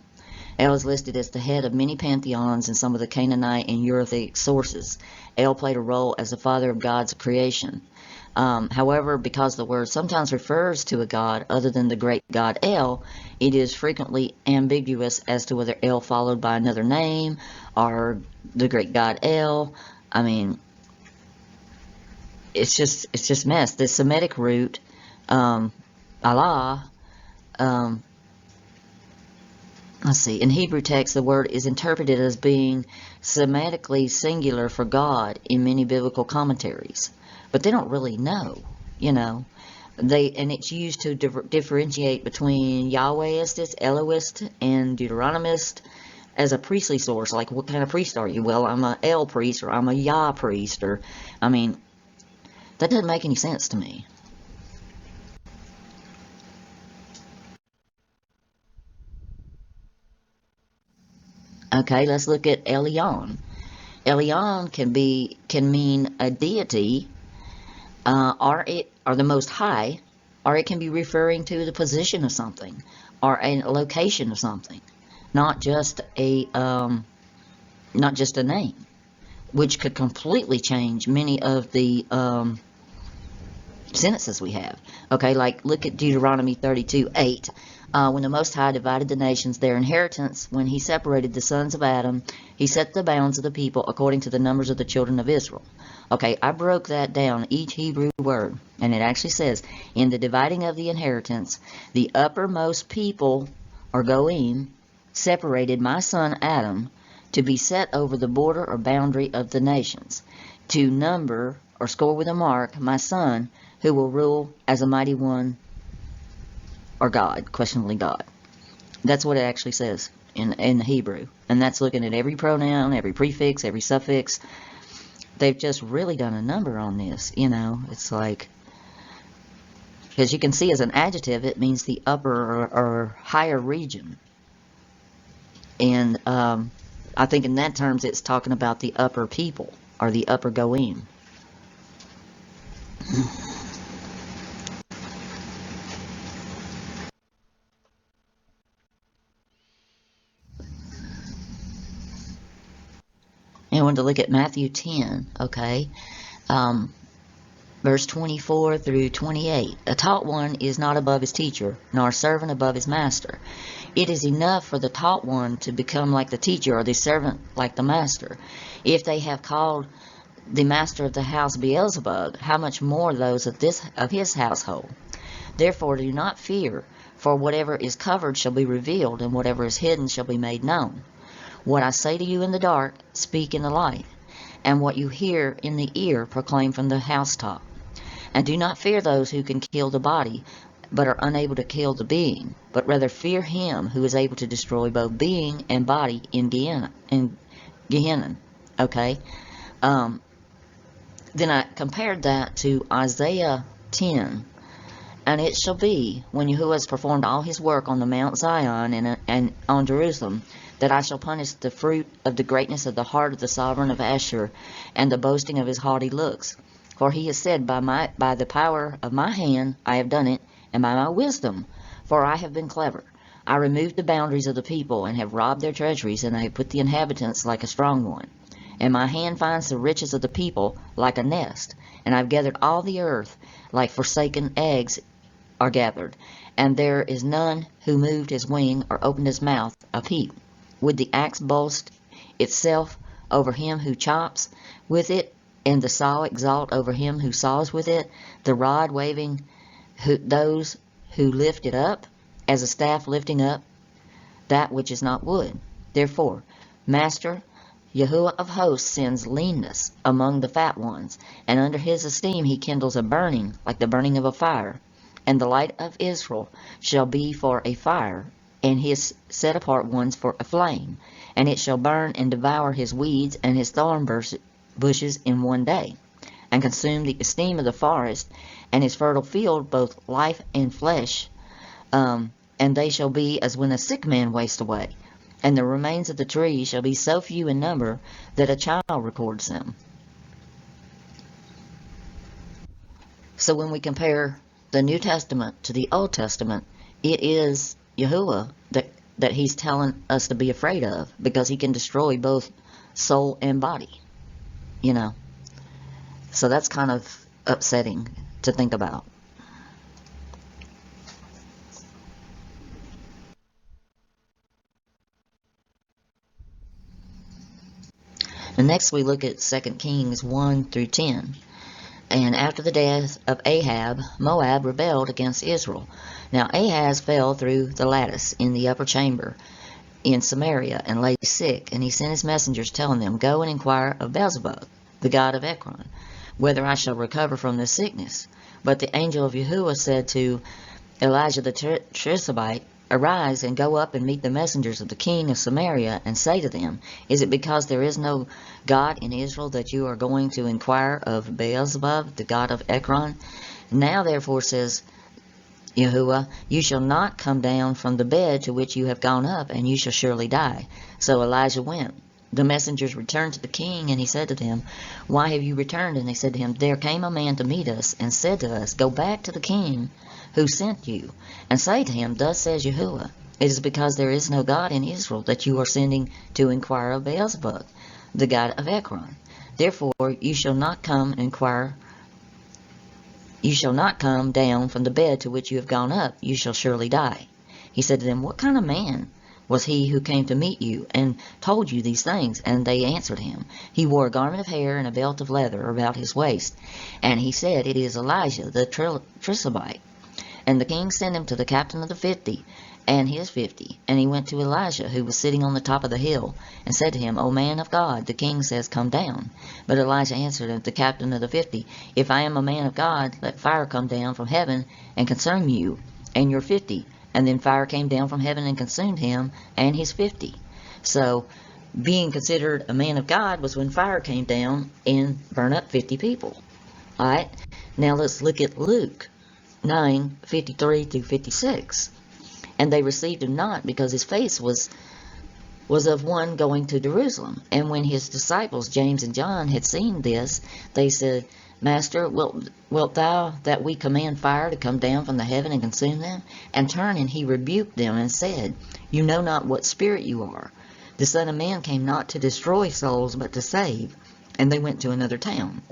El is listed as the head of many pantheons in some of the Canaanite and Uritic sources. El played a role as the father of gods of creation. However, because the word sometimes refers to a god other than the great god El, it is frequently ambiguous as to whether El followed by another name or the great god El. I mean, it's just mess. The Semitic root, Allah, let's see, in Hebrew text the word is interpreted as being Semitically singular for God in many biblical commentaries. But they don't really know, you know. And it's used to differentiate between Yahwehist, Elohist, and Deuteronomist as a priestly source. Like, what kind of priest are you? Well, I'm a El priest, or I'm a Yah priest, or, I mean, that doesn't make any sense to me. Okay, let's look at Elyon. Elyon can mean a deity, or the Most High, or it can be referring to the position of something, or a location of something, not just a name, which could completely change many of the sentences we have. Okay, like look at Deuteronomy 32:8. When the Most High divided the nations their inheritance, when he separated the sons of Adam, he set the bounds of the people according to the numbers of the children of Israel. Okay, I broke that down, each Hebrew word, and it actually says, in the dividing of the inheritance, the uppermost people, or goyim, separated my son Adam to be set over the border or boundary of the nations, to number or score with a mark my son, who will rule as a mighty one, or God, questionably God. That's what it actually says in the Hebrew. And that's looking at every pronoun, every prefix, every suffix. They've just really done a number on this, you know. It's like, because you can see as an adjective, it means the upper or higher region. And I think in that terms, it's talking about the upper people, or the upper goyim. I want to look at Matthew 10, okay? Verse 24 through 28. A taught one is not above his teacher, nor a servant above his master. It is enough for the taught one to become like the teacher, or the servant like the master. If they have called the master of the house Beelzebub, how much more those of his household? Therefore do not fear, for whatever is covered shall be revealed, and whatever is hidden shall be made known. What I say to you in the dark, speak in the light, and what you hear in the ear, proclaim from the housetop. And do not fear those who can kill the body, but are unable to kill the being, but rather fear him who is able to destroy both being and body in Gehenna. Okay? Then I compared that to Isaiah 10. And it shall be, when Yahuwah has performed all his work on the Mount Zion and on Jerusalem, that I shall punish the fruit of the greatness of the heart of the sovereign of Ashur, and the boasting of his haughty looks. For he has said, by the power of my hand I have done it, and by my wisdom, for I have been clever. I removed the boundaries of the people, and have robbed their treasuries, and I have put the inhabitants like a strong one. And my hand finds the riches of the people like a nest, and I have gathered all the earth like forsaken eggs are gathered, and there is none who moved his wing or opened his mouth a peep. Would the axe boast itself over him who chops with it, and the saw exalt over him who saws with it, the rod waving those who lift it up, as a staff lifting up that which is not wood? Therefore, Master Yahuwah of hosts sends leanness among the fat ones, and under his esteem he kindles a burning like the burning of a fire. And the light of Israel shall be for a fire, and his set apart ones for a flame. And it shall burn and devour his weeds and his thorn bushes in one day, and consume the esteem of the forest, and his fertile field, both life and flesh. And they shall be as when a sick man wastes away. And the remains of the trees shall be so few in number that a child records them. So when we compare the New Testament to the Old Testament, it is Yahuwah that he's telling us to be afraid of, because he can destroy both soul and body, you know. So that's kind of upsetting to think about. And next we look at 2 Kings 1 through 10. And after the death of Ahab, Moab rebelled against Israel. Now Ahaz fell through the lattice in the upper chamber in Samaria and lay sick, and he sent his messengers telling them, Go and inquire of Beelzebub, the god of Ekron, whether I shall recover from this sickness. But the angel of Yahuwah said to Elijah the Tishbite, Arise and go up and meet the messengers of the king of Samaria, and say to them, Is it because there is no God in Israel that you are going to inquire of Beelzebub, the god of Ekron? Now therefore, says Yahuwah, you shall not come down from the bed to which you have gone up, and you shall surely die. So Elijah went. The messengers returned to the king, and he said to them, Why have you returned? And they said to him, There came a man to meet us, and said to us, Go back to the king who sent you, and say to him, Thus says Yahuwah, It is because there is no God in Israel that you are sending to inquire of Beelzebub, the god of Ekron. Therefore you shall not come and inquire You shall not come down from the bed to which you have gone up. You shall surely die. He said to them, What kind of man was he who came to meet you and told you these things? And they answered him, He wore a garment of hair and a belt of leather about his waist. And he said, It is Elijah the Tishbite. And the king sent him to the captain of the 50 and his 50. And he went to Elijah, who was sitting on the top of the hill, and said to him, O man of God, the king says, Come down. But Elijah answered the captain of the 50, If I am a man of God, let fire come down from heaven and consume you and your 50. And then fire came down from heaven and consumed him and his 50. So being considered a man of God was when fire came down and burned up 50 people. All right. Now let's look at Luke 9:53 through 56. And they received him not, because his face was of one going to Jerusalem. And when his disciples James and John had seen this, they said, Master, wilt thou that we command fire to come down from the heaven and consume them? And turning, he rebuked them and said, You know not what spirit you are. The Son of Man came not to destroy souls, but to save. And they went to another town.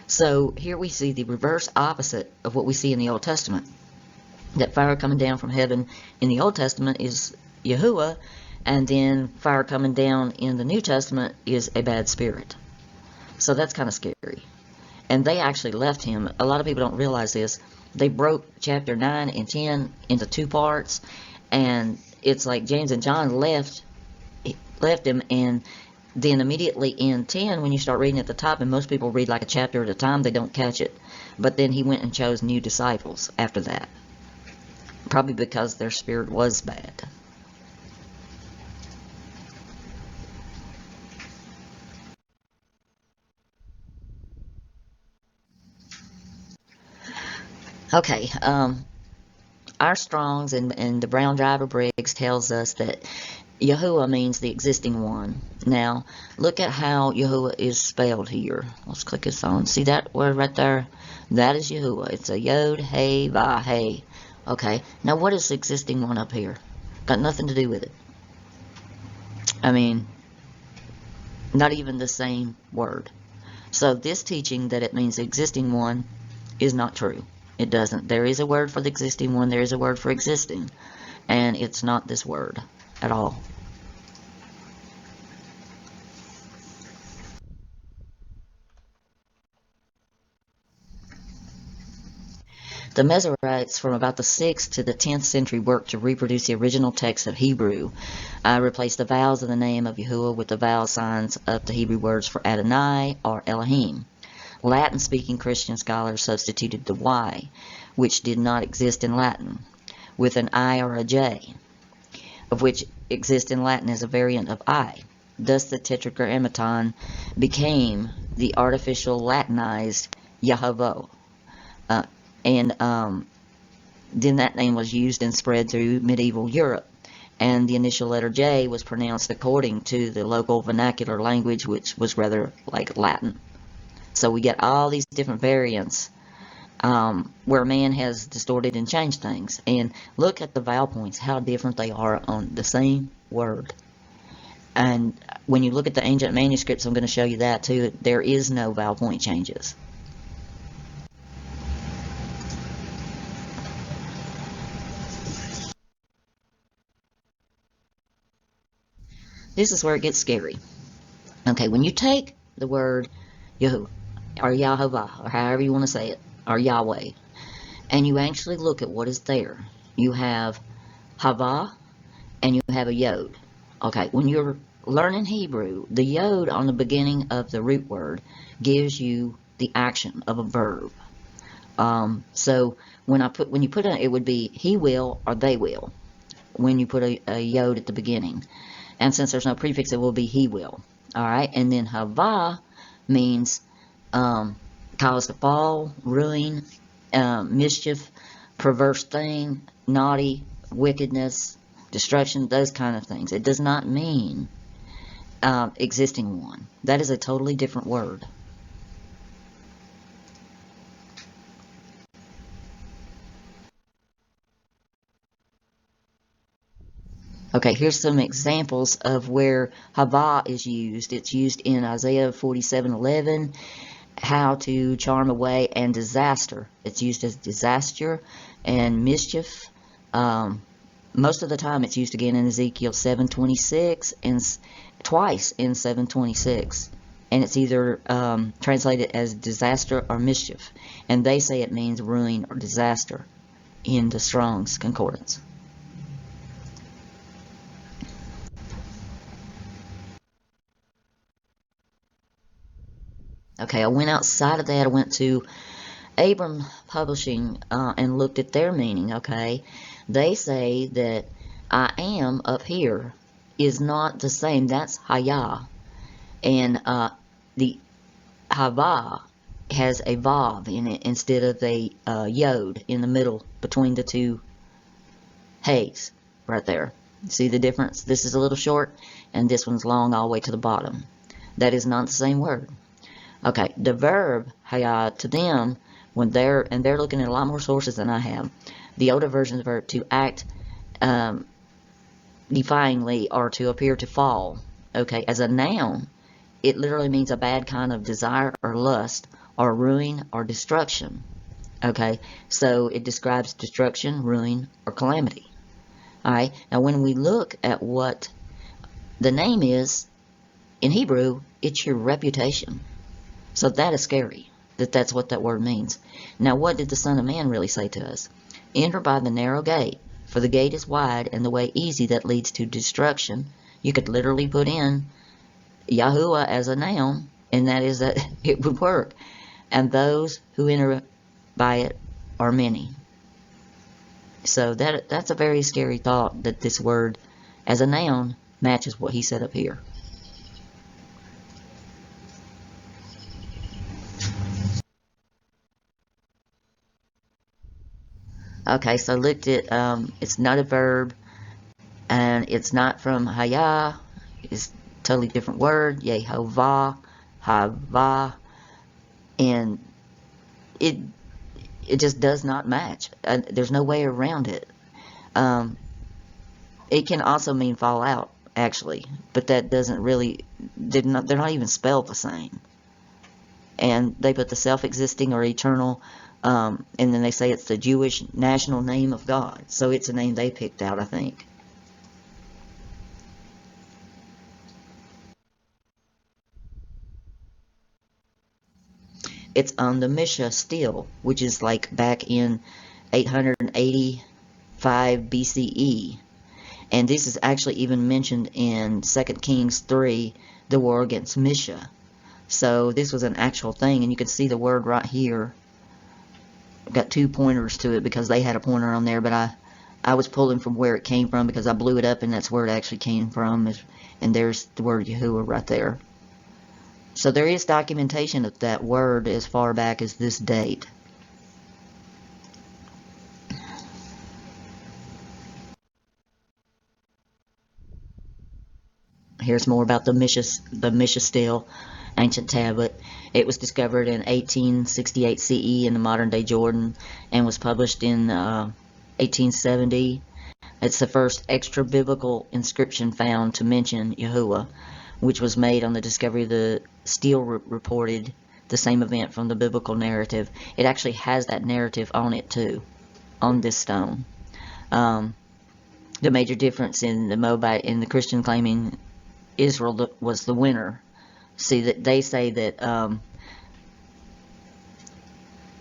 So here we see the reverse opposite of what we see in the Old Testament. That fire coming down from heaven in the Old Testament is Yahuwah, and then fire coming down in the New Testament is a bad spirit. So that's kind of scary. And they actually left him. A lot of people don't realize this. They broke chapter 9 and 10 into two parts, and it's like James and John left him, and then immediately in 10, when you start reading at the top, and most people read like a chapter at a time, they don't catch it. But then he went and chose new disciples after that. Probably because their spirit was bad. Okay, our Strongs and the Brown Driver Briggs tells us that Yahuwah means the existing one. Now, look at how Yahuwah is spelled here. Let's click this on. See that word right there? That is Yahuwah. It's a Yod, Hey, Vah, Hey. Okay, now what is the existing one up here? Got nothing to do with it. I mean, not even the same word. So this teaching that it means the existing one is not true. It doesn't. There is a word for the existing one. There is a word for existing. And it's not this word at all. The Masoretes from about the 6th to the 10th century worked to reproduce the original text of Hebrew. Replaced the vowels of the name of Yahuwah with the vowel signs of the Hebrew words for Adonai or Elohim. Latin-speaking Christian scholars substituted the Y, which did not exist in Latin, with an I or a J, of which exists in Latin as a variant of I. Thus the Tetragrammaton became the artificial Latinized Yahweh. And then that name was used and spread through medieval Europe. And the initial letter J was pronounced according to the local vernacular language, which was rather like Latin. So we get all these different variants where man has distorted and changed things. And look at the vowel points, how different they are on the same word. And when you look at the ancient manuscripts, I'm going to show you that too. There is no vowel point changes. This is where it gets scary. Okay, when you take the word Yahu, or Yahovah, or however you want to say it, or Yahweh, and you actually look at what is there, you have Havah, and you have a Yod. Okay, when you're learning Hebrew, the Yod on the beginning of the root word gives you the action of a verb. So when you put it would be he will or they will, when you put a Yod at the beginning. And since there's no prefix, it will be he will. All right. And then Havah means cause to fall, ruin, mischief, perverse thing, naughty, wickedness, destruction, those kind of things. It does not mean existing one. That is a totally different word. Okay, here's some examples of where Havah is used. It's used in Isaiah 47:11 how to charm away, and disaster. It's used as disaster and mischief. Most of the time it's used again in Ezekiel 7:26 and twice in 7:26. And it's either translated as disaster or mischief. And they say it means ruin or disaster in the Strong's Concordance. Okay, I went outside of that. I went to Abram Publishing and looked at their meaning. Okay, they say that I am up here is not the same. That's Hayah. And the Hava has a Vav in it instead of a Yod in the middle between the two Hays right there. See the difference? This is a little short and this one's long all the way to the bottom. That is not the same word. Okay, the verb Hayah to them, when they're looking at a lot more sources than I have, the older version of the verb to act defyingly or to appear to fall. Okay, as a noun, it literally means a bad kind of desire or lust or ruin or destruction. Okay, so it describes destruction, ruin, or calamity. Alright, now when we look at what the name is, in Hebrew, it's your reputation. So that is scary, that's what that word means. Now what did the Son of Man really say to us? Enter by the narrow gate, for the gate is wide and the way easy that leads to destruction. You could literally put in Yahuwah as a noun, and that is that it would work. And those who enter by it are many. So that's a very scary thought, that this word as a noun matches what he said up here. Okay, so I looked at, it's not a verb, and it's not from Hayah. It's a totally different word, Yehovah, Hava, and it just does not match. There's no way around it. It can also mean fall out, actually, but that doesn't really, they're not even spelled the same. And they put the self-existing or eternal, and then they say it's the Jewish national name of God. So it's a name they picked out, I think. It's on the Mishnah still, which is like back in 885 BCE. And this is actually even mentioned in 2 Kings 3, the war against Misha. So this was an actual thing, and you can see the word right here. I've got two pointers to it because they had a pointer on there, but I was pulling from where it came from because I blew it up and that's where it actually came from. And there's the word Yahuwah right there. So there is documentation of that word as far back as this date. Here's more about the Misha Stele ancient tablet. It was discovered in 1868 CE in the modern day Jordan and was published in 1870. It's the first extra biblical inscription found to mention Yahuwah, which was made on the discovery of the stele reported the same event from the biblical narrative. It actually has that narrative on it too, on this stone. The major difference in the Moabite and the Christian claiming Israel was the winner. See, that they say that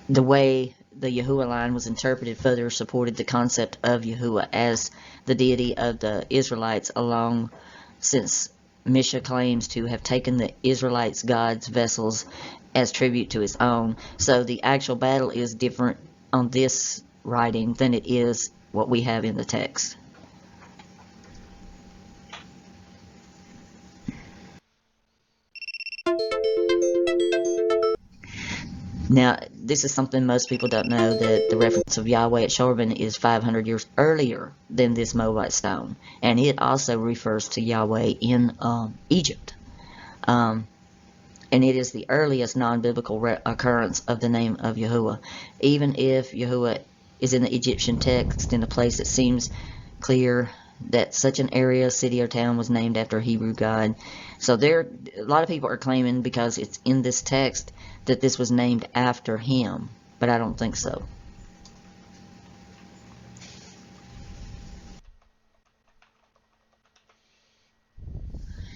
the way the Yahuwah line was interpreted further supported the concept of Yahuwah as the deity of the Israelites, along since Misha claims to have taken the Israelites' God's vessels as tribute to his own. So the actual battle is different on this writing than it is what we have in the text. Now, this is something most people don't know, that the reference of Yahweh at Shorban is 500 years earlier than this Moabite stone. And it also refers to Yahweh in Egypt. And it is the earliest non-biblical occurrence of the name of Yahuwah. Even if Yahuwah is in the Egyptian text in a place that seems clear that such an area, city, or town was named after a Hebrew god. So a lot of people are claiming, because it's in this text, that this was named after him, but I don't think so.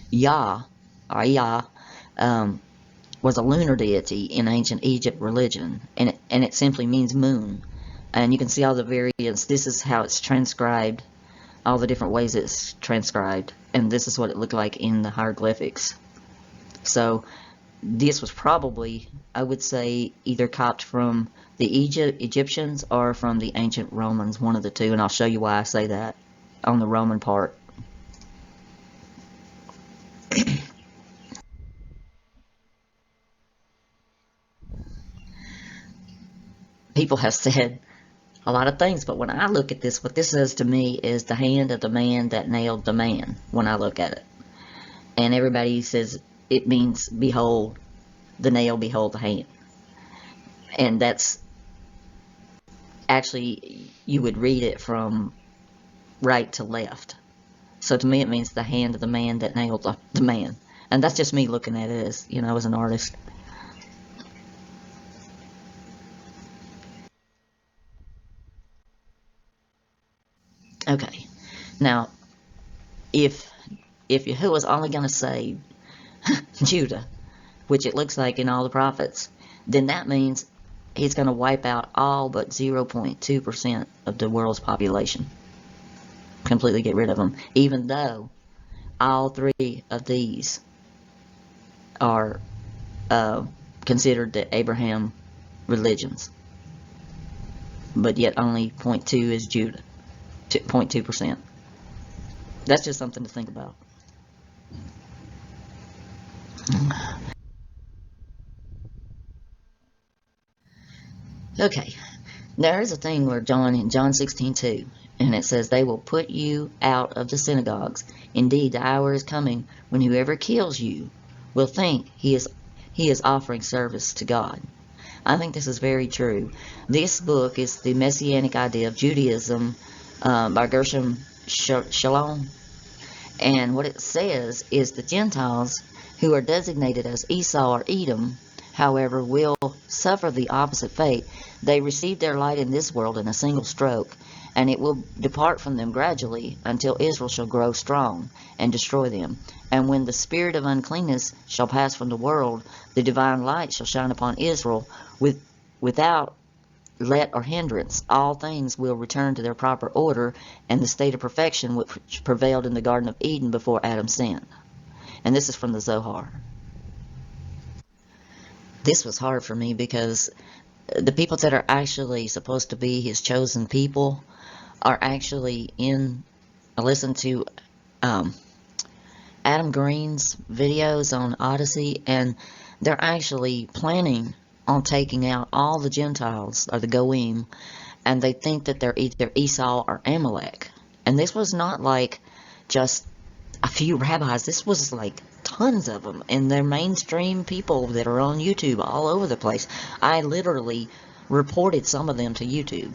Yah, or Yah, was a lunar deity in ancient Egypt religion, and it simply means moon. And you can see all the variants. This is how it's transcribed, all the different ways it's transcribed, and this is what it looked like in the hieroglyphics. So this was probably, I would say, either copied from the Egyptians or from the ancient Romans, one of the two, and I'll show you why I say that on the Roman part. People have said a lot of things, but when I look at this, what this says to me is the hand of the man that nailed the man, when I look at it. And everybody says it means, behold the nail, behold the hand. And that's actually, you would read it from right to left. So to me it means the hand of the man that nailed the man. And that's just me looking at it as, as an artist. Okay, now, if Yahuwah's only going to save Judah, which it looks like in all the prophets, then that means he's going to wipe out all but 0.2% of the world's population. Completely get rid of them, even though all three of these are considered the Abraham religions. But yet only 0.2 is Judah. 0.2%. That's just something to think about. Okay, there is a thing where in John 16:2, and it says, "They will put you out of the synagogues. Indeed, the hour is coming when whoever kills you will think he is offering service to God." I think this is very true. This book is the Messianic Idea of Judaism by Gershom Scholem. And what it says is the Gentiles, who are designated as Esau or Edom, however, will suffer the opposite fate. They receive their light in this world in a single stroke, and it will depart from them gradually until Israel shall grow strong and destroy them. And when the spirit of uncleanness shall pass from the world, the divine light shall shine upon Israel without let or hindrance. All things will return to their proper order and the state of perfection which prevailed in the Garden of Eden before Adam sinned. And this is from the Zohar. This was hard for me because the people that are actually supposed to be his chosen people are actually I listened to Adam Green's videos on Odyssey, and they're actually planning on taking out all the Gentiles, or the Goim, and they think that they're either Esau or Amalek. And this was not like just a few rabbis. This was like tons of them, and they're mainstream people that are on YouTube all over the place. I literally reported some of them to YouTube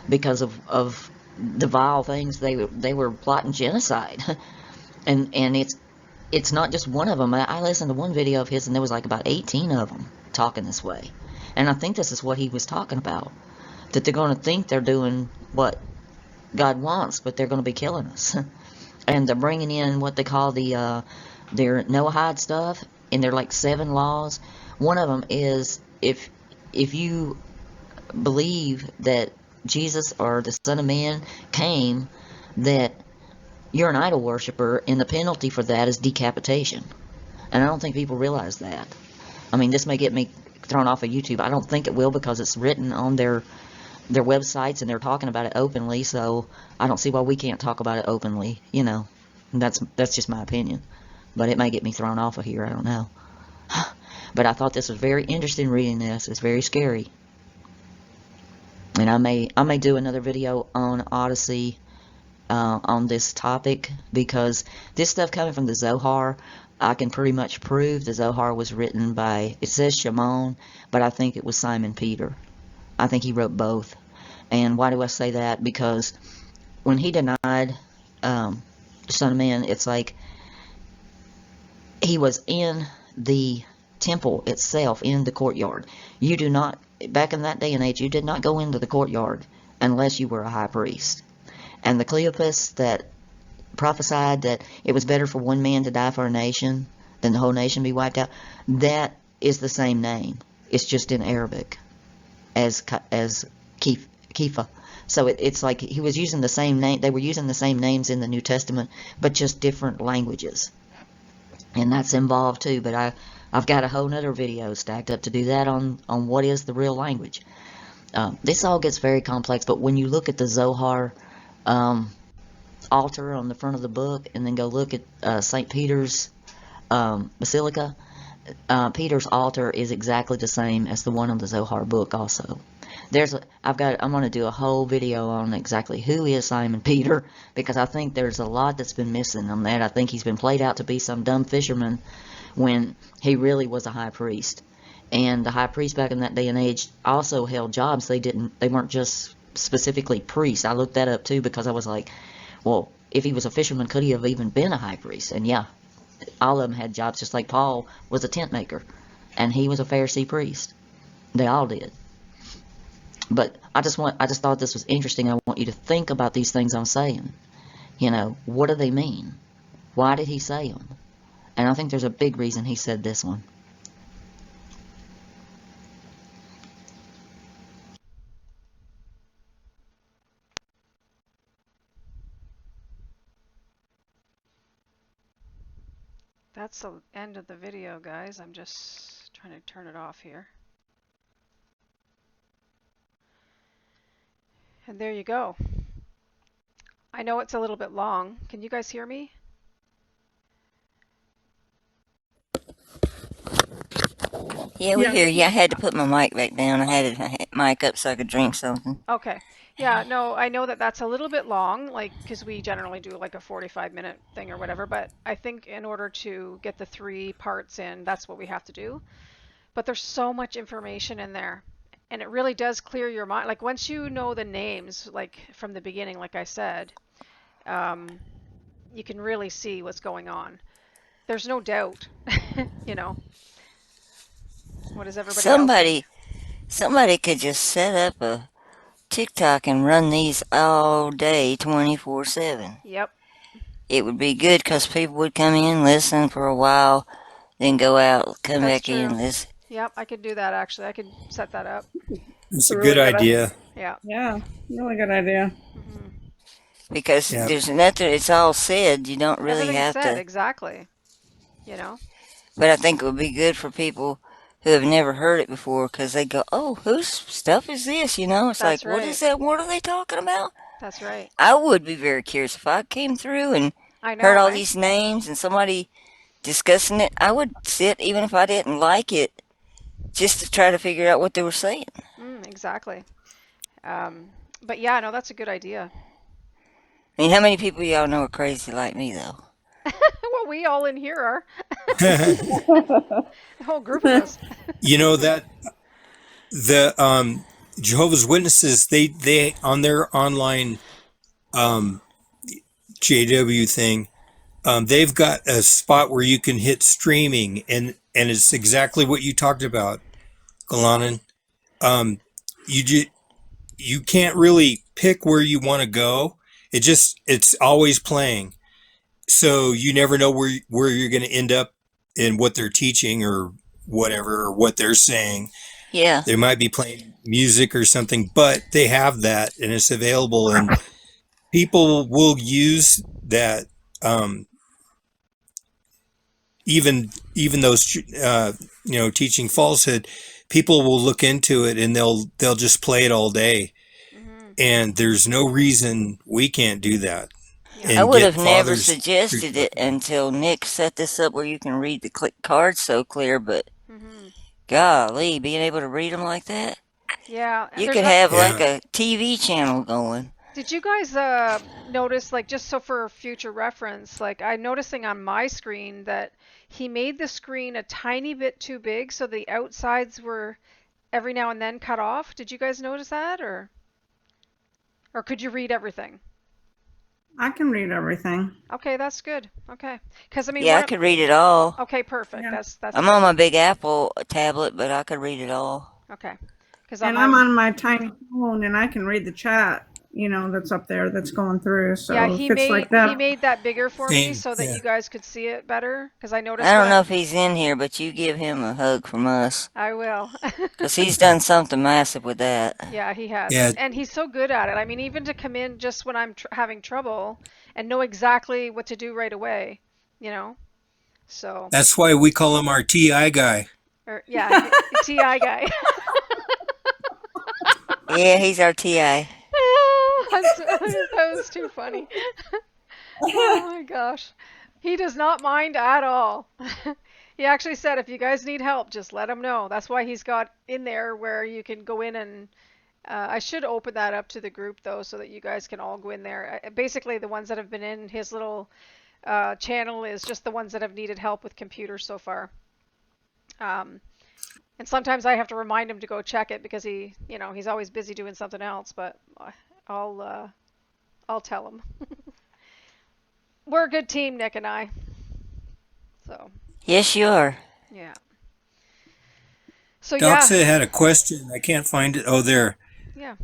because of the vile things they were plotting genocide. and it's not just one of them. I listened to one video of his, and there was like about 18 of them talking this way. And I think this is what he was talking about, that they're going to think they're doing what God wants, but they're going to be killing us. And they're bringing in what they call their Noahide stuff, and they're like 7 laws. One of them is if you believe that Jesus or the Son of Man came, that you're an idol worshiper, and the penalty for that is decapitation. And I don't think people realize that. I mean, this may get me thrown off of YouTube. I don't think it will, because it's written on their websites, and they're talking about it openly, so I don't see why we can't talk about it openly, That's just my opinion. But it may get me thrown off of here, I don't know. But I thought this was very interesting reading this. It's very scary. And I may do another video on Odyssey on this topic, because this stuff coming from the Zohar, I can pretty much prove the Zohar was written by, it says Shimon, but I think it was Simon Peter. I think he wrote both. And why do I say that? Because when he denied um, Son of Man, it's like he was in the temple itself, in the courtyard. You do not, back in that day and age, you did not go into the courtyard unless you were a high priest. And the Cleopas that prophesied that it was better for one man to die for a nation than the whole nation be wiped out, that is the same name. It's just in Arabic as Kepha. So it's like he was using the same name. They were using the same names in the New Testament, but just different languages. And that's involved too. But I've got a whole nother video stacked up to do that on what is the real language. This all gets very complex, but when you look at the Zohar altar on the front of the book, and then go look at St. Peter's Basilica, Peter's altar is exactly the same as the one on the Zohar book also. I'm going to do a whole video on exactly who is Simon Peter, because I think there's a lot that's been missing on that. I think he's been played out to be some dumb fisherman when he really was a high priest. And the high priest back in that day and age also held jobs. They weren't just specifically priests. I looked that up too, because I was like, well, if he was a fisherman, could he have even been a high priest? And yeah, all of them had jobs, just like Paul was a tent maker, and he was a Pharisee priest. They all did. But I just thought this was interesting. I want you to think about these things I'm saying. What do they mean? Why did he say them? And I think there's a big reason he said this one. That's the end of the video, guys. I'm just trying to turn it off here. And there you go. I know it's a little bit long. Can you guys hear me? Yeah, we Yeah. hear you. I had to put my mic back down. I had my mic up so I could drink something. Okay. Yeah, no, I know that that's a little bit long, like, because we generally do like a 45-minute thing or whatever, but I think in order to get the 3 parts in, that's what we have to do. But there's so much information in there, and it really does clear your mind. Like, once you know the names, like from the beginning, like I said, you can really see what's going on. There's no doubt, you know. What does everybody else think? Somebody could just set up a TikTok and run these all day 24/7. Yep, It would be good because people would come in, listen for a while, then go out, come that's back in, true. listen. Yep, I could do that actually. I could set that up. It's a a really good good idea. Yeah. Yeah, really good idea. Hmm. Because Yeah. there's nothing, it's all said. You don't really Everything's have said to. exactly. You know. But I think it would be good for people who have never heard it before because they go, oh, whose stuff is this? It's That's like, what is right. that? What are they talking about? That's right. I would be very curious if I came through and I heard know, all eh? these names and somebody discussing it. I would sit, even if I didn't like it, just to try to figure out what they were saying. Exactly. But yeah, no, that's a good idea. I mean, how many people y'all know are crazy like me, though? Well, we all in here are. The whole group of us. That the Jehovah's Witnesses, they on their online JW thing, they've got a spot where you can hit streaming, and it's exactly what you talked about, Galanan. You can't really pick where you want to go. It's always playing, so you never know where you're going to end up in what they're teaching or whatever, or what they're saying. Yeah. They might be playing music or something, but they have that and it's available, and people will use that. Even those teaching falsehood, people will look into it and they'll just play it all day, Hmm. and there's no reason we can't do that. Yeah. I And would get have never fathers. suggested it until Nick set this up where you can read the cards so clear, but Hmm. golly, being able to read them like that, Yeah, you there's could not. have like Yeah. a TV channel going. Did you guys notice, like, just so for future reference, like I'm noticing on my screen that he made the screen a tiny bit too big, so the outsides were every now and then cut off. Did you guys notice that, or could you read everything? I can read everything. Okay, that's good. Okay, because I mean, Yeah, I could read it all. okay, perfect. Yeah. That's I'm good. on my big Apple tablet, but I could read it all. Okay, because And I'm on my tiny phone and I can read the chat, that's up there that's going through. yeah, So if it's like he that, made that bigger for me Same. so that Yeah. you guys could see it better. Because I I noticed don't know if he's in here, but you give him a hug from us. I will. Because he's done something massive with that. Yeah, he has, Yeah. and he's so good at it. I mean, even to come in just when I'm having trouble and know exactly what to do right away, you know. So, That's why we call him our TI guy. or yeah, TI guy. Yeah, he's our TI. That was too funny. Oh my gosh. He does not mind at all. He actually said if you guys need help, just let him know. That's why he's got in there where you can go in and I should open that up to the group though so that you guys can all go in there. Basically, the ones that have been in his little channel is just the ones that have needed help with computers so far. And sometimes I have to remind him to go check it because he's always busy doing something else, but I'll tell him. We're a good team, Nick and I. So, Yes, you are. yeah. So, yeah. Doxa had a question. I can't find it. Oh, there. Yeah.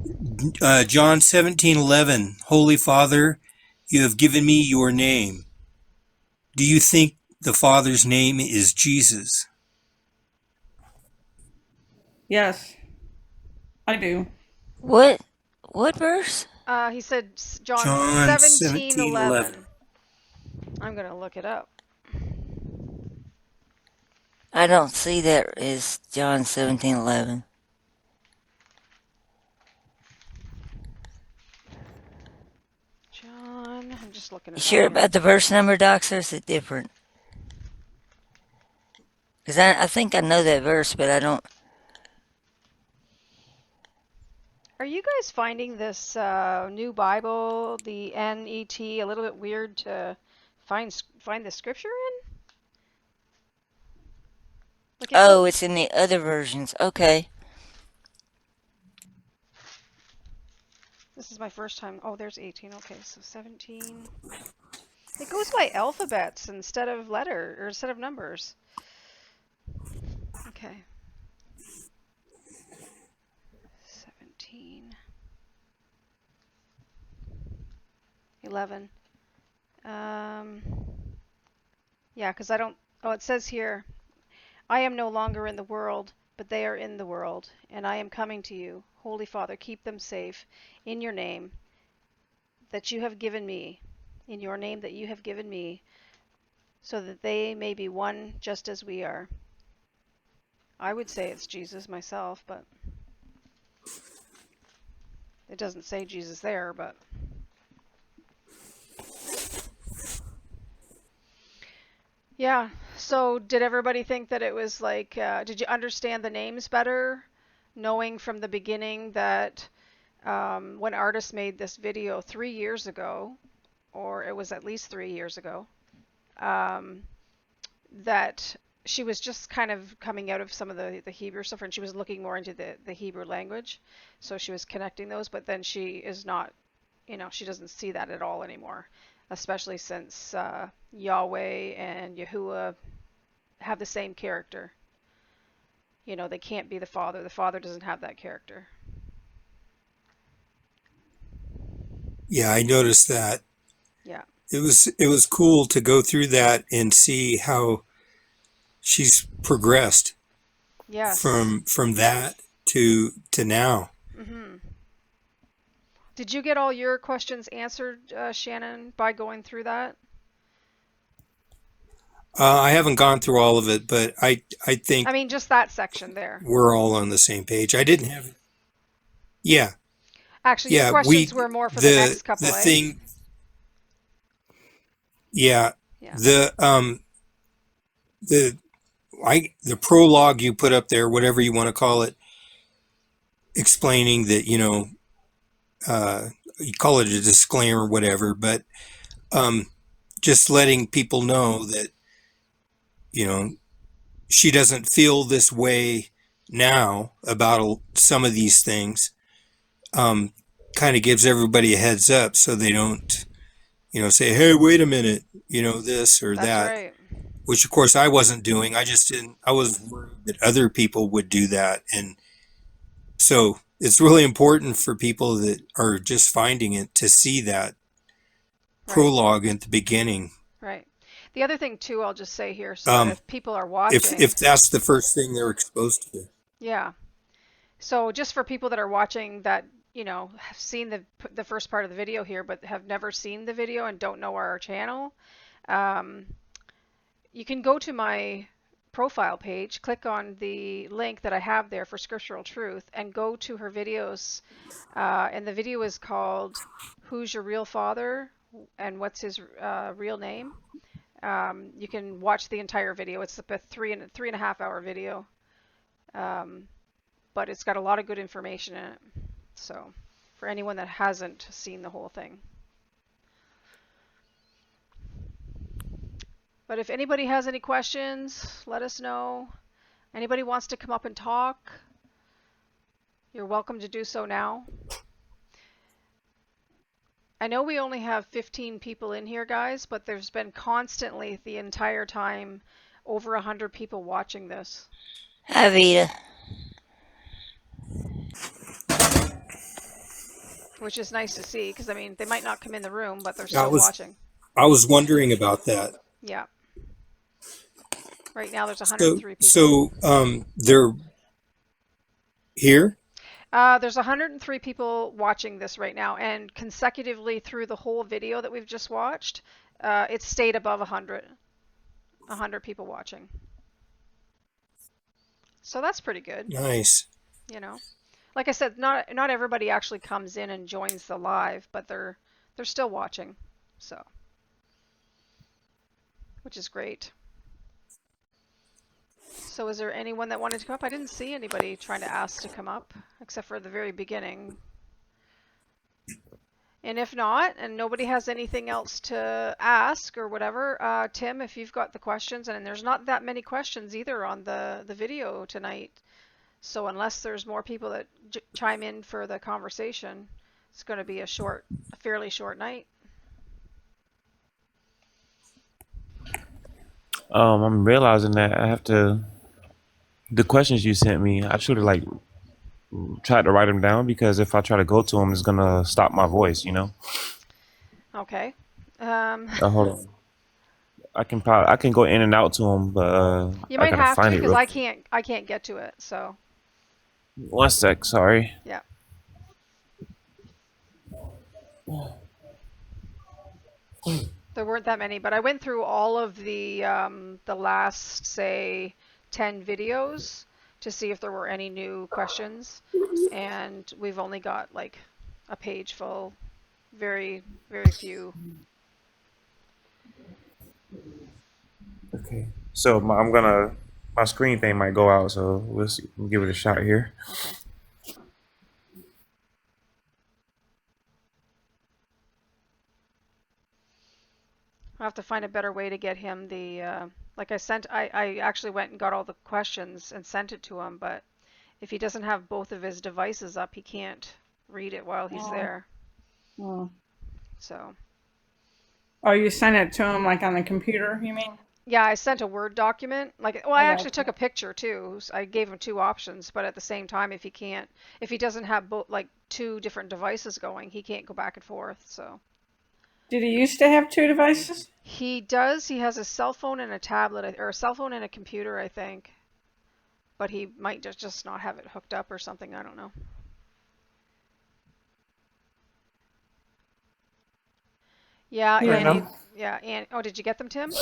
John 17:11. Holy Father, you have given me your name. Do you think the Father's name is Jesus? yes, I do. What verse? He said John John 17:11. I'm going to look it up. I don't see that as John 17:11. John, I'm just looking You it sure up. about the verse number, Docs, or is it different? Because I think I know that verse, but I don't. Are you guys finding this new Bible, the NET, a little bit weird to find the scripture in? Like Oh, it's in the other versions. Okay. This is my first time. Oh, there's 18. Okay, so 17. It goes by alphabets instead of numbers. Okay. 17. 11. Yeah, because I don't. Oh, it says here, I am no longer in the world, but they are in the world, and I am coming to you. Holy Father, keep them safe in your name that you have given me, in your name that you have given me, so that they may be one just as we are. I would say it's Jesus myself, but it doesn't say Jesus there, but yeah. So did everybody think that it was like, did you understand the names better, knowing from the beginning that when Artis made this video 3 years ago, or it was at least 3 years ago, that she was just kind of coming out of some of the Hebrew stuff and she was looking more into the Hebrew language. So she was connecting those, but then she is not, she doesn't see that at all anymore, especially since Yahweh and Yahuwah have the same character. They can't be the Father. The Father doesn't have that character. Yeah, I noticed that. Yeah. It was cool to go through that and see how she's progressed. Yes. From that to now. Mm-hmm. Did you get all your questions answered, Shannon, by going through that? I haven't gone through all of it, but I think I mean, just that section there. we're all on the same page. I didn't have it. Yeah. Actually, Yeah, your questions were more for the next couple. The thing. Yeah. Yeah. The prologue you put up there, whatever you want to call it, explaining that, you call it a disclaimer, whatever, but just letting people know that, she doesn't feel this way now about some of these things. Kind of gives everybody a heads up so they don't say, hey, wait a minute, this or That's that, right. which of course I wasn't doing. I was worried that other people would do that. And so it's really important for people that are just finding it to see that Right. prologue at the beginning. Right. The other thing too, I'll just say here, so that Um, if people are if watching, if that's the first thing they're exposed to. yeah. So just for people that are watching that, have seen the first part of the video here, but have never seen the video and don't know our channel, um, you can go to my profile page, click on the link that I have there for Scriptural Truth, and go to her videos. And the video is called "Who's Your Real Father and What's His Real Name?" You can watch the entire video. It's a three and a half hour video, but it's got a lot of good information in it. So, for anyone that hasn't seen the whole thing. But if anybody has any questions, let us know. Anybody wants to come up and talk, you're welcome to do so now. I know we only have 15 people in here, guys, but there's been constantly the entire time over 100 people watching this. Hi, Vita. Which is nice to see, because I mean, they might not come in the room, but they're I still was watching. I was wondering about that. Yeah. Right now there's So 103 people. they're here. There's 103 people watching this right now, and consecutively through the whole video that we've just watched, it stayed above 100 people watching. So that's pretty good, Nice. Like I said, not everybody actually comes in and joins the live, but they're still watching, so, which is great. So is there anyone that wanted to come up? I didn't see anybody trying to ask to come up, except for the very beginning. And if not, and nobody has anything else to ask or whatever, Tim, if you've got the questions, and there's not that many questions either on the video tonight. So unless there's more people that chime in for the conversation, it's going to be a fairly short night. I'm realizing that I have to. The questions you sent me, I should have tried to write them down, because if I try to go to them, it's gonna stop my voice. Okay. Hold on. I can go in and out to them, but You I might gotta have to, find it because real. I can't get to it. So One sec, sorry. yeah. There weren't that many, but I went through all of the last, say, 10 videos to see if there were any new questions, and we've only got like a page full, very, very few. Okay. So my screen thing might go out, so we'll see. We'll give it a shot here. Okay. I'll have to find a better way to get him the, like I actually went and got all the questions and sent it to him, but if he doesn't have both of his devices up, he can't read it while he's there. Oh. So, Oh, you sent it to him like on the computer, you mean? yeah, I sent a Word document. I actually Okay. took a picture too. I gave him two options, but at the same time, if he doesn't have both, like two different devices going, he can't go back and forth. So Did he used to have two devices? he does. He has a cell phone and a tablet, or a cell phone and a computer, I think. But he might just not have it hooked up or something. I don't know. Yeah, Yeah. and oh, did you get them, Tim?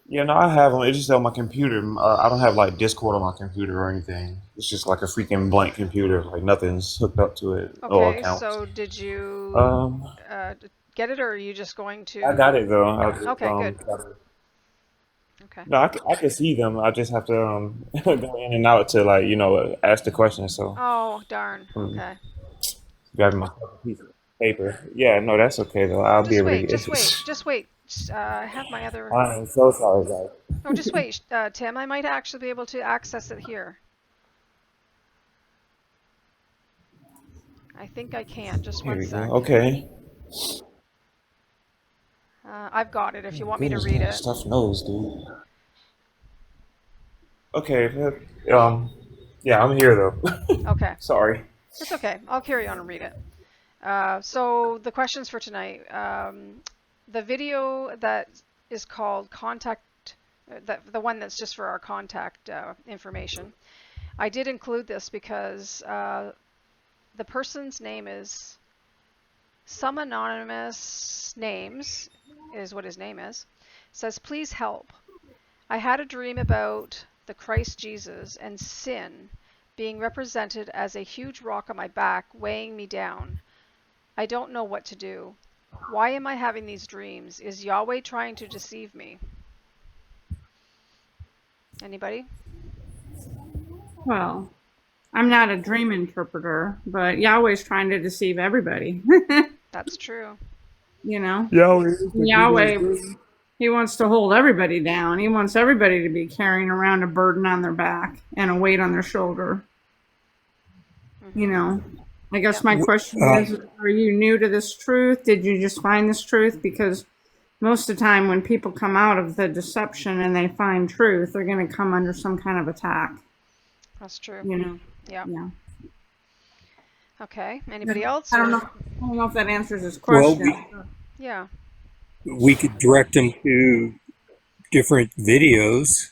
Yeah, no, I have them. It's just on my computer. I don't have Discord on my computer or anything. It's just like a freaking blank computer. Like nothing's hooked up to it. No Okay, accounts. so did you Um, get it, or are you just going I to? got it though. I just, Okay, good. Okay. no, I can see them. I just have to go in and out to ask the question. So Oh, darn. I'm Okay. grabbing my piece of paper. Yeah, no, that's okay though. I'll be Just able to wait, get just wait, it. just wait. I have my other. I'm so sorry, guys. Oh, just wait, Tim. I might actually be able to access it here. I think I can. Just Here one we sec. go. Okay. I've got it if you want me to Goodness, read man, it. stuff knows, dude. Okay. Yeah, I'm here though. Okay. Sorry. It's okay. I'll carry on and read it. So the questions for tonight. The video that is called contact, the one that's just for our contact information. I did include this because the person's name is some anonymous names is what his name is. Says, please help. I had a dream about the Christ Jesus and sin being represented as a huge rock on my back weighing me down. I don't know what to do. Why am I having these dreams? Is Yahweh trying to deceive me? Anybody? Well, I'm not a dream interpreter, but Yahweh's trying to deceive everybody. That's true. You know, Yahweh. Yahweh, he wants to hold everybody down. He wants everybody to be carrying around a burden on their back and a weight on their shoulder. You know, I guess my question is, are you new to this truth? Did you just find this truth? Because most of the time when people come out of the deception and they find truth, they're going to come under some kind of attack. That's true. You know? Yeah. Yeah. Okay. Anybody else? I don't know. I don't know if that answers his question. Yeah. We could direct them to different videos.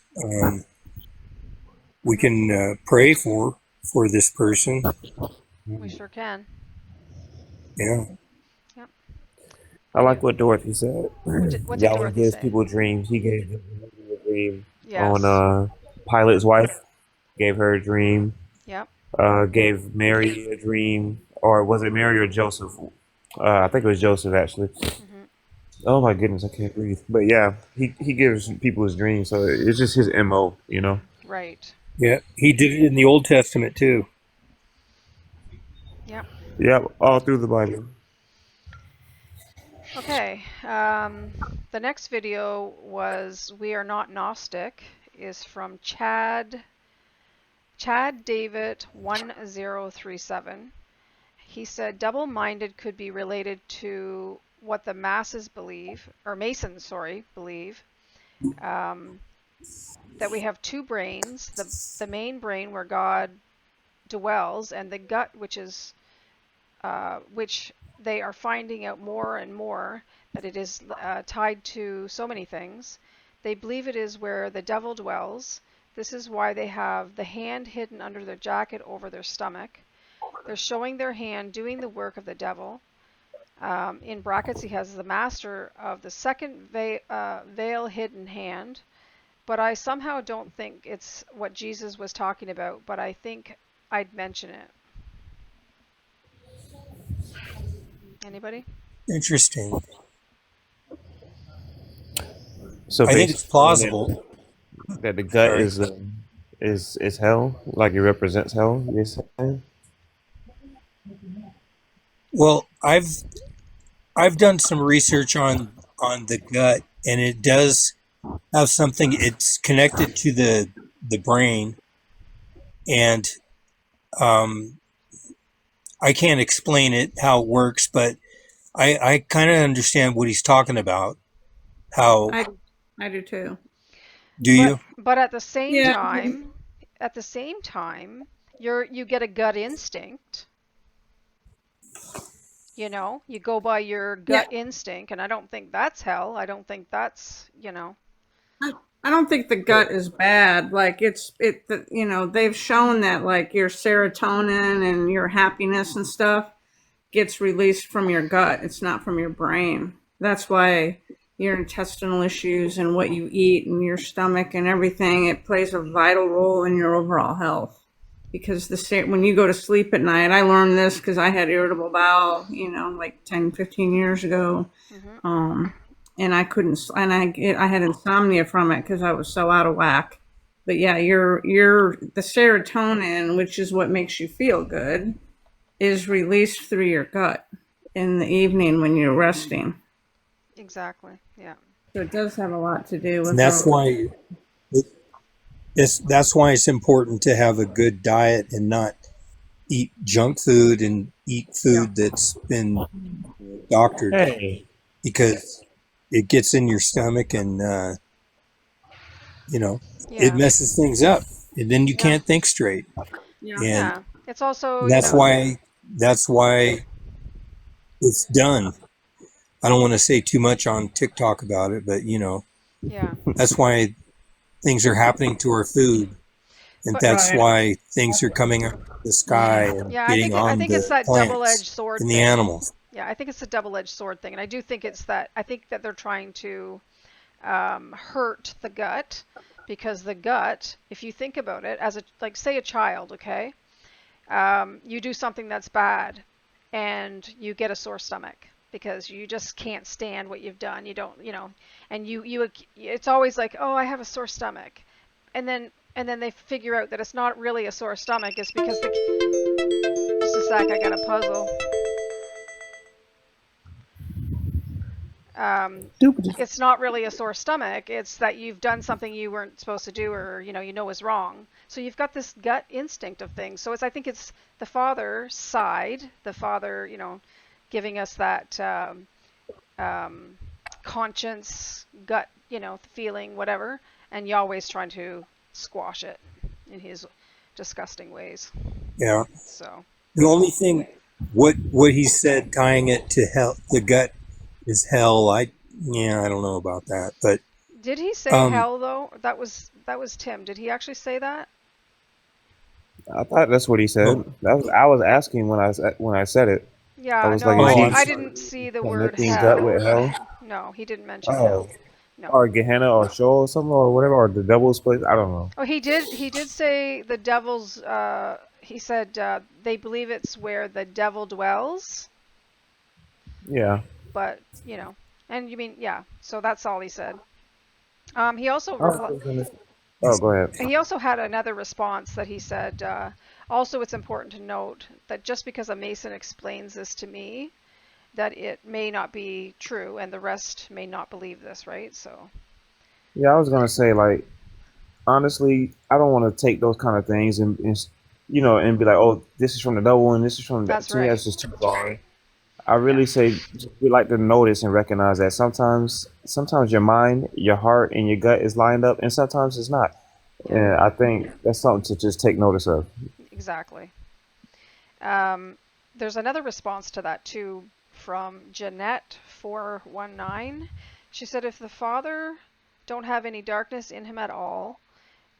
We can pray for this person. We sure can. Yeah. Yep. I like what Dorothy said. What did Yahweh Dorothy gives say? people dreams. He gave them a dream Yes. on Pilate's wife. Gave her a dream. Yep. Gave Mary a dream, or was it Mary or Joseph? I think it was Joseph actually. Oh my goodness, I can't breathe. But yeah, he gives people his dreams, so it's just his MO, you know. Right. Yeah. He did it in the Old Testament too. Yep. Yeah, all through the Bible. Okay. The next video was "We Are Not Gnostic," is from Chad David 1037. He said double-minded could be related to what the masses believe, or Masons, believe, that we have two brains, the main brain where God dwells, and the gut, which they are finding out more and more that it is tied to so many things. They believe it is where the devil dwells. This is why they have the hand hidden under their jacket over their stomach. They're showing their hand doing the work of the devil. In brackets, he has the master of the second veil hidden hand. But I somehow don't think it's what Jesus was talking about, but I think I'd mention it. Anybody? Interesting. So I think it's plausible. that the gut is hell, like it represents hell. You're saying? Well, I've done some research on the gut, and it does have something. It's connected to the brain, and I can't explain it how it works, but I kind of understand what he's talking about. How I do too. do you? But at the same Yeah. time, you get a gut instinct. You know, you go by your gut instinct, and I don't think that's hell. I don't think that's, I don't think the gut is bad. Like they've shown that like your serotonin and your happiness and stuff gets released from your gut. It's not from your brain. That's why your intestinal issues and what you eat and your stomach and everything, it plays a vital role in your overall health. Because when you go to sleep at night, I learned this because I had irritable bowel, like 10, 15 years ago. And I couldn't, and I had insomnia from it because I was so out of whack. But yeah, the serotonin, which is what makes you feel good, is released through your gut in the evening when you're resting. exactly, yeah. So it does have a lot to do with And that's why that's why it's important to have a good diet and not eat junk food and eat food that's been doctored Hey, because it gets in your stomach and you know it Yeah. messes things up, and then you Yeah. can't think straight. Yeah. And Yeah. It's also, you that's know, why it's done. I don't want to say too much on TikTok about it, but yeah. that's why things are happening to our food, and But that's Right. why things are coming out of the sky and yeah, getting I on think it's the that double-edged plants sword and the thing. animals. Yeah, I think it's a double-edged sword thing, and I do think it's that. I think that they're trying to hurt the gut, because the gut, if you think about it, as a, like, say a child, okay, you do something that's bad, and you get a sore stomach because you just can't stand what you've done. You don't, and it's always like, oh, I have a sore stomach, and then they figure out that it's not really a sore stomach. It's because just a sec, I got a puzzle. Um, stupid. it's not really a sore stomach. It's that you've done something you weren't supposed to do, or is wrong. So you've got this gut instinct of things. So I think it's the father side, the father, giving us that um, conscience, gut, feeling, whatever, and Yahweh's trying to squash it in his disgusting ways. Yeah. So The only thing, what he said, tying it to hell, the gut is hell. I don't know about that, but did he say um, hell though? That was Tim. Did he actually say that? I thought that's what he oh, said. I was asking when I said it. I Yeah, was like, no, is oh, he I'm I sorry. didn't see the word connecting gut hell. with hell? No, he didn't mention Oh, hell. No. or Gehenna or Sheol or something or whatever, or the devil's place. I don't know. Oh, he did say the devil's he said they believe it's where the devil dwells, Yeah. but, and you mean, yeah, so that's all he said. He also I was gonna- Oh, go ahead. he also had another response that he said, also it's important to note that just because a Mason explains this to me, that it may not be true and the rest may not believe this, right? So, Yeah, I was gonna say like honestly, I don't want to take those kind of things and be like, oh, this is from the devil and this is from that. that's To me, right. that's just too far. I Yeah. really say we like to notice and recognize that sometimes your mind, your heart, and your gut is lined up, and sometimes it's not. Yeah, And I think that's something to just take notice of. exactly. Um, there's another response to that too from Jeanette419. She said, if the Father don't have any darkness in him at all,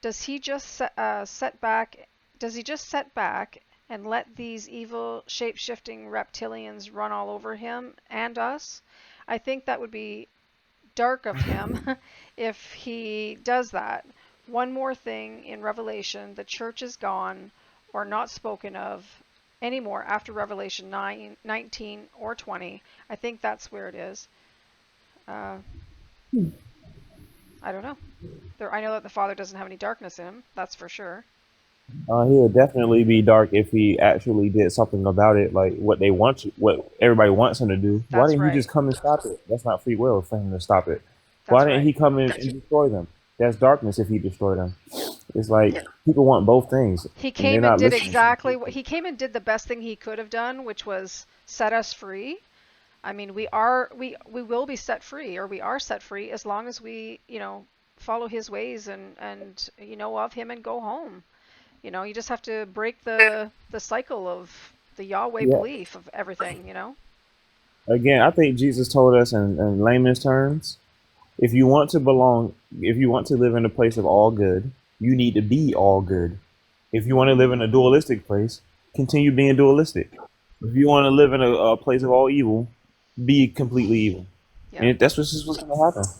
does he just set back? Does he just set back and let these evil shape-shifting reptilians run all over him and us? I think that would be dark of him if he does that. One more thing in Revelation, the church is gone or not spoken of anymore after Revelation 9, 19 or 20. I think that's where it is. Uh, I don't know. I know that the Father doesn't have any darkness in him, that's for sure. He would definitely be dark if he actually did something about it, like what everybody wants him to do. Why That's didn't he right. just come and stop it? That's not free will for him to stop it. Why That's didn't right. he come in and destroy them? That's darkness if he destroyed them. It's like people want both things, He and they're came and not did listening. exactly what he came and did the best thing he could have done, which was set us free. I mean, we will be set free, or we are set free as long as we, follow his ways and of him and go home. You just have to break the cycle of the Yahweh Yeah. belief of everything. Again, I think Jesus told us in layman's terms, if you want to belong, if you want to live in a place of all good, you need to be all good. If you want to live in a dualistic place, continue being dualistic. If you want to live in a place of all evil, be completely evil. Yep, And that's what's going to happen. makes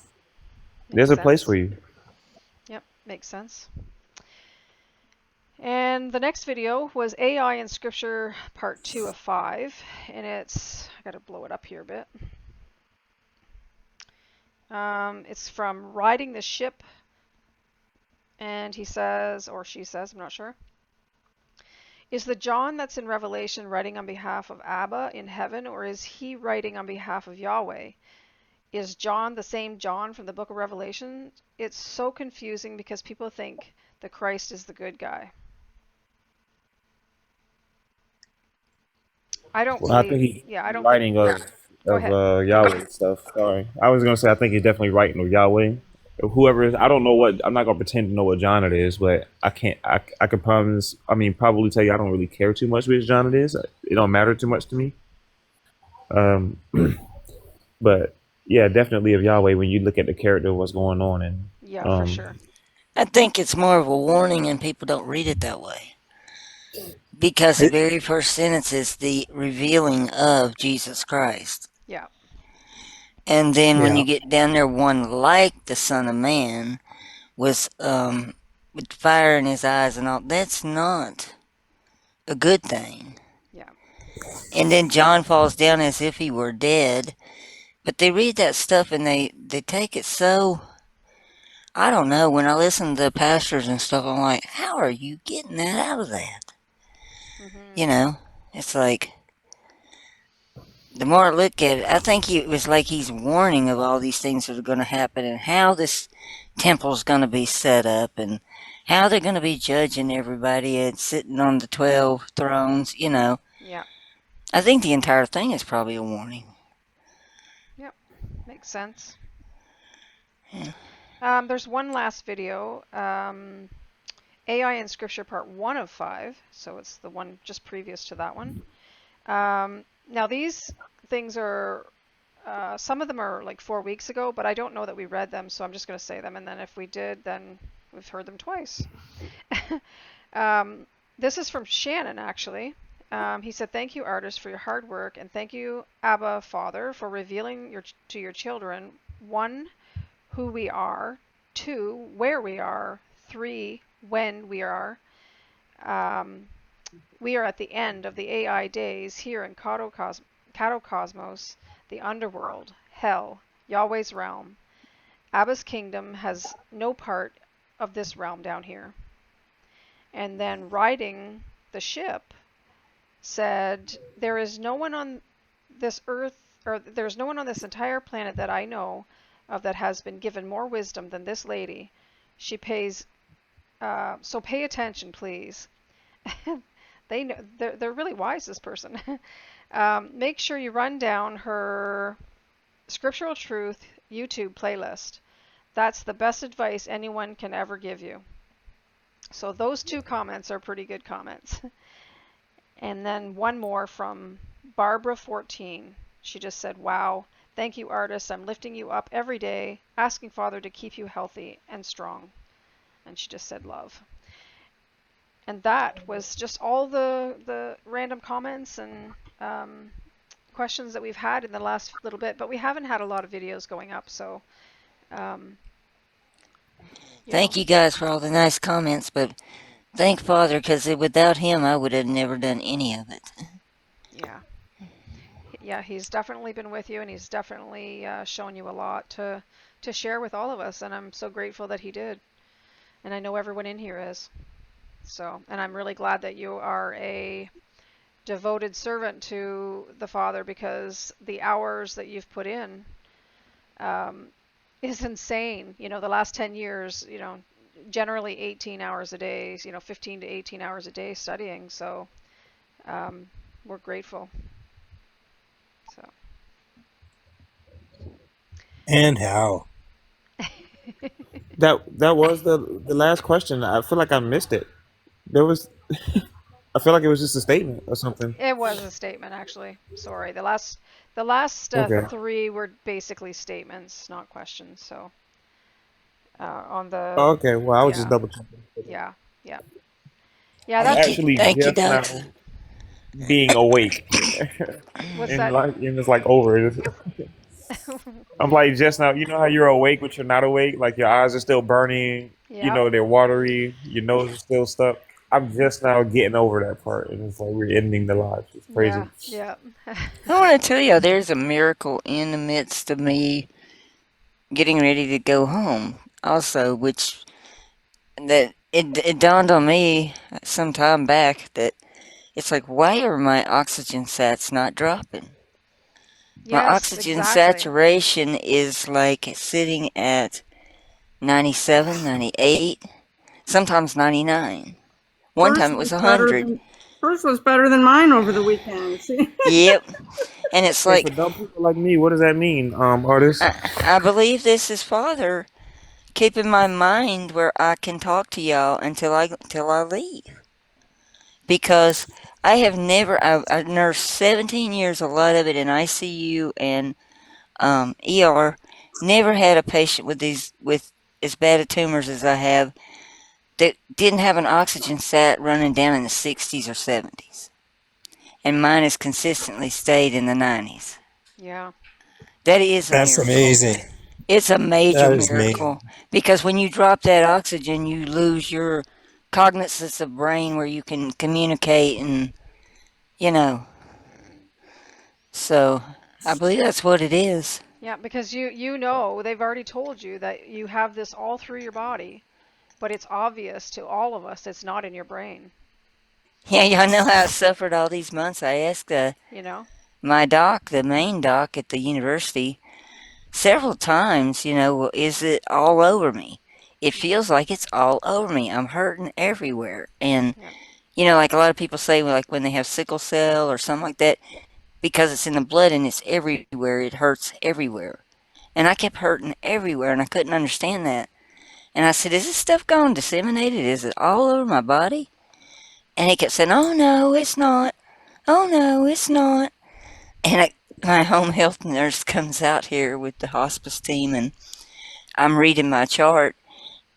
There's a place for sense. you. Yep, makes sense. And the next video was AI in Scripture Part 2 of 5, and I got to blow it up here a bit. It's from Riding the Ship, and he says, or she says, I'm not sure, is the John that's in Revelation writing on behalf of Abba in heaven, or is he writing on behalf of Yahweh? Is John the same John from the book of Revelation? It's so confusing because people think the Christ is the good guy. I don't Well, I think believe. he's Yeah, I don't think. writing Go of ahead. Yahweh stuff. Sorry, I was gonna say I think he's definitely writing of Yahweh. Whoever is, I don't know what. I'm not gonna pretend to know what John it is, but I can't. I could promise. I mean, probably tell you I don't really care too much which John it is. It don't matter too much to me. Um, but yeah, definitely of Yahweh when you look at the character of what's going on and Yeah, for um, sure. I think it's more of a warning, and people don't read it that way. Because the very first sentence is the revealing of Jesus Christ. Yeah. And then when Yeah. you get down there, one like the Son of Man with fire in his eyes and all, that's not a good thing. Yeah. And then John falls down as if he were dead. But they read that stuff and they take it so. I don't know. When I listen to the pastors and stuff, I'm like, how are you getting that out of that? Hmm. You know, it's like the more I look at it, I think it was like he's warning of all these things that are going to happen and how this temple's going to be set up and how they're going to be judging everybody and sitting on the 12 thrones. Yeah. I think the entire thing is probably a warning. Yep. Makes sense. Yeah. There's one last video. AI in Scripture Part 1 of 5. So it's the one just previous to that one. Now these things are, some of them are like 4 weeks ago, but I don't know that we read them, so I'm just going to say them, and then if we did, then we've heard them twice. This is from Shannon, actually. He said, "Thank you, artists, for your hard work, and thank you, Abba Father, for revealing to your children, 1, who we are, 2, where we are, 3, when we are. We are at the end of the AI days here in Catacosmos, the underworld, hell, Yahweh's realm. Abba's kingdom has no part of this realm down here." And then riding the ship said, "There is no one on this earth, or there's no one on this entire planet that I know of that has been given more wisdom than this lady. She pays, so pay attention, please." They know, they're really wise, this person. Make sure you run down her Scriptural Truth YouTube playlist. That's the best advice anyone can ever give you. So those 2 comments are pretty good comments. And then one more from Barbara14. She just said, "Wow, thank you, artists. I'm lifting you up every day, asking Father to keep you healthy and strong." And she just said, "Love." And that was just all the random comments and questions that we've had in the last little bit. But we haven't had a lot of videos going up, so Thank you guys for all the nice comments, but thank Father, because without him, I would have never done any of it. Yeah. Yeah, he's definitely been with you, and he's definitely shown you a lot to share with all of us, and I'm so grateful that he did. And I know everyone in here is. So, and I'm really glad that you are a devoted servant to the Father, because the hours that you've put in is insane. The last 10 years, generally 18 hours a day, 15 to 18 hours a day studying. So we're grateful. So. And how? that was the last question. I feel like I missed it. There was. I feel like it was just a statement or something. It was a statement, actually. Sorry. The last Okay. 3 were basically statements, not questions. So on the, Oh, okay. Well, I was just yeah, double checking. yeah, yeah, I'm that's actually Thank you, just now Doctor. being awake, what's and that. it's like over. I'm like just now. You know how you're awake, but you're not awake. Like your eyes are still burning. Yeah, They're watery. Your nose is still stuck. I'm just now getting over that part, and it's like we're ending the live. It's crazy. yeah, yeah. I want to tell you, there's a miracle in the midst of me getting ready to go home. Also, which that it dawned on me some time back that it's like, why are my oxygen sats not dropping? My Yes, oxygen exactly. saturation is like sitting at 97, 98, sometimes 99. One time First it was it's better 100. than Hers was better than mine over the weekend. See? Yep. And it's And for like, dumb people like me, what does that mean, artist? I believe this is Father keeping my mind where I can talk to y'all until I leave. Because I have never, I've nursed 17 years, a lot of it in ICU and ER. Never had a patient with as bad a tumors as I have that didn't have an oxygen sat running down in the 60s or 70s. And mine has consistently stayed in the 90s. Yeah. That is a That's miracle. amazing. It's a major That is amazing. miracle because when you drop that oxygen, you lose your cognizance of brain where you can communicate and, you know, so I believe that's what it is. Yeah, because you know they've already told you that you have this all through your body, but it's obvious to all of us it's not in your brain. Yeah, y'all know how I suffered all these months. I asked You know? my doc, the main doc at the university, several times, well, is it all over me? It feels like it's all over me. I'm hurting everywhere. And, Yeah. like a lot of people say, like when they have sickle cell or something like that, because it's in the blood and it's everywhere, it hurts everywhere. And I kept hurting everywhere and I couldn't understand that. And I said, is this stuff gone disseminated? Is it all over my body? And he kept saying, oh no, it's not. Oh no, it's not. And my home health nurse comes out here with the hospice team and I'm reading my chart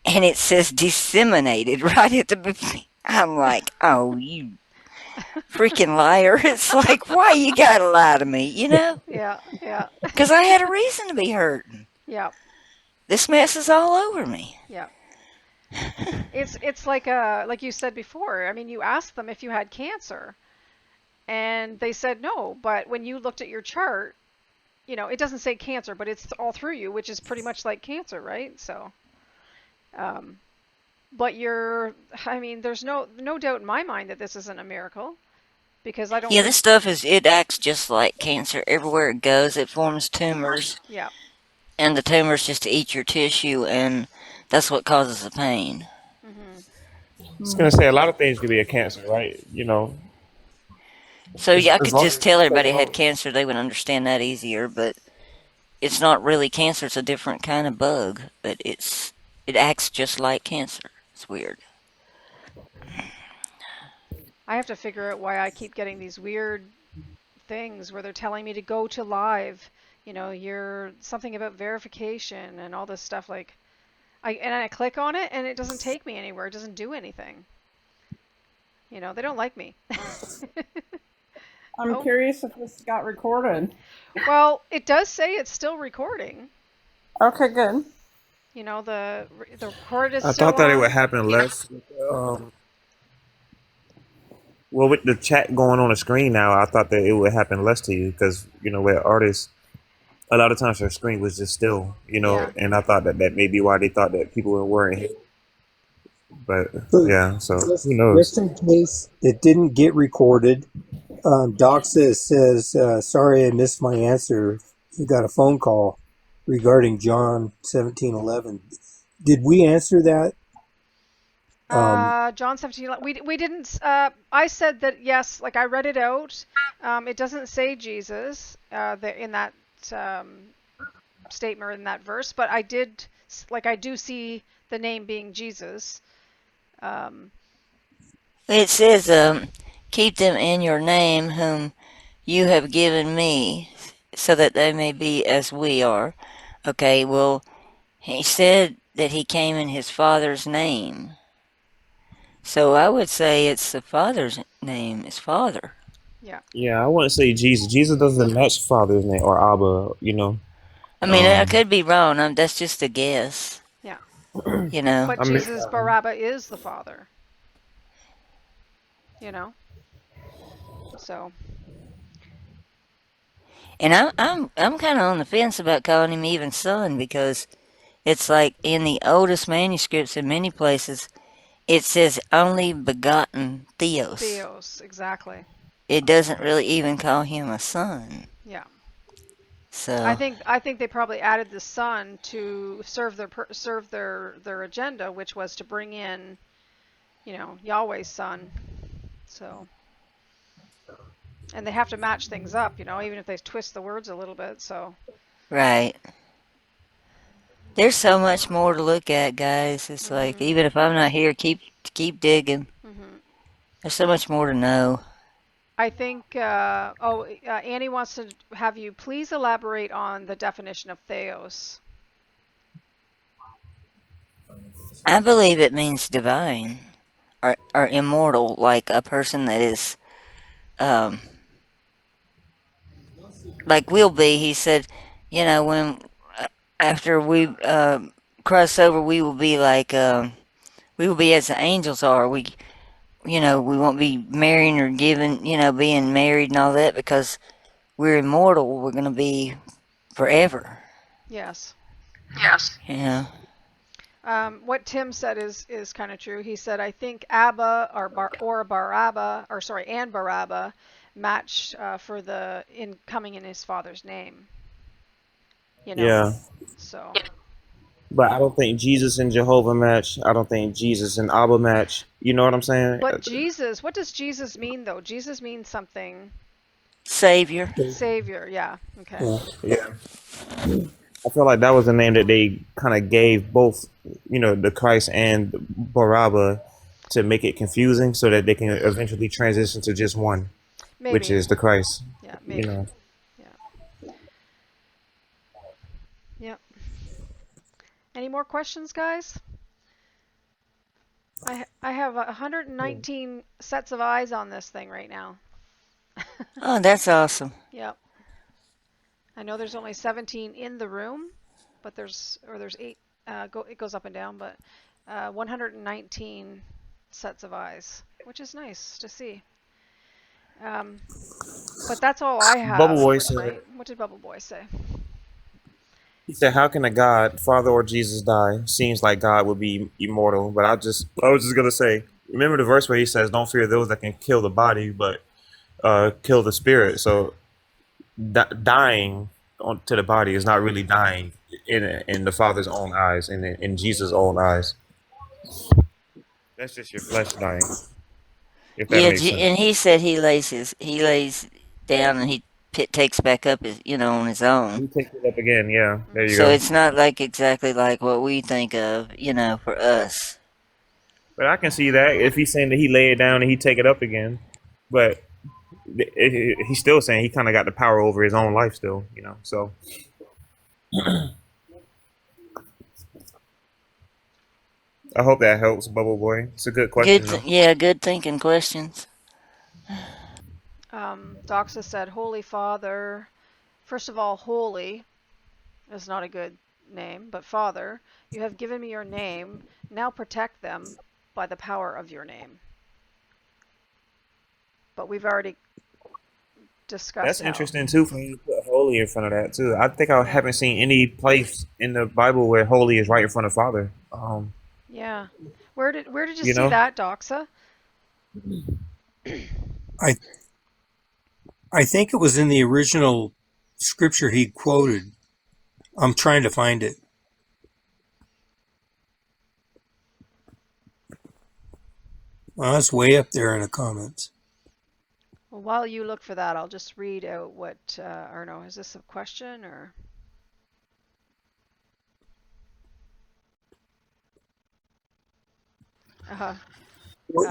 and it says disseminated right at the beginning. I'm like, oh, you freaking liar. It's like, why you gotta lie to me, Yeah, yeah. Because I had a reason to be hurting. Yeah, This mess is all over me. yeah. It's like you said before. I mean, you asked them if you had cancer, and they said no. But when you looked at your chart, it doesn't say cancer, but it's all through you, which is pretty much like cancer, right? So, but I mean, there's no doubt in my mind that this isn't a miracle because I don't Yeah, think. this stuff it acts just like cancer. Everywhere it goes, it forms tumors, Yeah. and the tumors just eat your tissue, and that's what causes the pain. Mhm. I was gonna say a lot of things could be a cancer, right? So yeah, I As could long just as tell you stay everybody had home. cancer, they would understand that easier, but it's not really cancer, it's a different kind of bug, but it acts just like cancer. It's weird. I have to figure out why I keep getting these weird things where they're telling me to go to live. You're something about verification and all this stuff. Like, I click on it and it doesn't take me anywhere. It doesn't do anything. They don't like me. I'm Oh, curious if this got recorded. well, it does say it's still recording. Okay, good. The record is I still thought that it would on. happen less. Well, with the chat going on the screen now, I thought that it would happen less to you because with artists, a lot of times their screen was just still, Yeah. and I thought that may be why they thought that people weren't here. But So yeah, so just, who knows? just in case it didn't get recorded, Doc says, sorry I missed my answer. You got a phone call regarding John 17:11. Did we answer that? John 17. We didn't. I said that yes. Like I read it out. It doesn't say Jesus in that statement or in that verse, but I did. Like I do see the name being Jesus. It says, keep them in your name whom you have given me, so that they may be as we are. Okay, well, he said that he came in his Father's name. So I would say it's the Father's name is Father. Yeah. Yeah, I wouldn't say Jesus. Jesus doesn't match Father's name or Abba. I mean, I Um, could be wrong. That's just a guess. Yeah. You know. But I mean, Jesus Barabbas is the Father. So. And I'm kind of on the fence about calling him even son because it's like in the oldest manuscripts in many places it says only begotten Theos. Theos, exactly. It doesn't really even call him a son. Yeah. I So think they probably added the son to serve their agenda, which was to bring in, Yahweh's son. So. And they have to match things up, even if they twist the words a little bit. So, Right. There's so much more to look at, guys. It's like even if I'm not here, keep digging. There's so much more to know. I think, Annie wants to have you please elaborate on the definition of theos. I believe it means divine or immortal, like a person that is um like we'll be. He said, when after we cross over, we will be like we will be as the angels are. We won't be marrying or giving, being married and all that because we're immortal. We're gonna be forever. Yes. You know. What Tim said is kind of true. He said, I think Abba or Barabba, or sorry, and Barabba match for the coming in his father's name. Yeah. So. But I don't think Jesus and Jehovah match. I don't think Jesus and Abba match. You know what I'm saying? But Jesus, what does Jesus mean though? Jesus means something. Savior. Savior, yeah. Okay. Yeah. I feel like that was the name that they kind of gave both, the Christ and Barabbas to make it confusing so that they can eventually transition to just one, Maybe. which is the Christ. Yeah, maybe. Yeah. Yep. Any more questions, guys? I have 119 sets of eyes on this thing right now. Oh, that's awesome. Yep. I know there's only 17 in the room, but there's 8. It goes up and down, but 119 sets of eyes, which is nice to see. But that's all I have. Bubble Boy said, what did Bubble Boy say? He said, "How can a God, Father or Jesus, die? Seems like God would be immortal." But I was just gonna say, remember the verse where he says, "Don't fear those that can kill the body, but kill the spirit." So dying to the body is not really dying in the Father's own eyes, in Jesus' own eyes. That's just your flesh dying. If that Yeah, makes sense. and he said he lays down and he takes back up his, on his He own. takes it up again. Yeah, there you So go. it's not like exactly like what we think of, for us. But I can see that if he's saying that he lay it down and he take it up again, but he's still saying he kind of got the power over his own life still, So I hope that helps, Bubble Boy. It's a good question. Good thinking questions. Doxa said, Holy Father. First of all, holy is not a good name, but Father, you have given me your name. Now protect them by the power of your name. But we've already discussed That's how. interesting too for you to put holy in front of that too. I think I haven't seen any place in the Bible where holy is right in front of Father. Yeah. Where did you see that, Doxa? I think it was in the original scripture he quoted. I'm trying to find it. Well, it's way up there in the comments. Well, while you look for that, I'll just read out what, or no, is this a question or?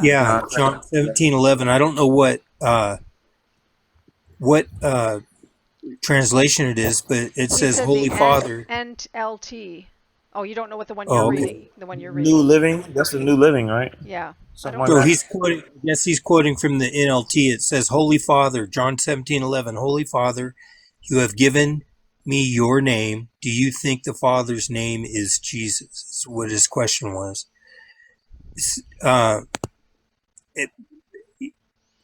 Yeah, John 17:11. I don't know what translation it is, but it says Holy Father. NLT. Oh, you don't know what the one you're reading? The one you're reading. New Living. That's the New Living, right? Yeah. So he's quoting. Yes, he's quoting from the NLT. It says, "Holy Father," John 17:11. Holy Father, you have given me your name. Do you think the Father's name is Jesus? Is what his question was.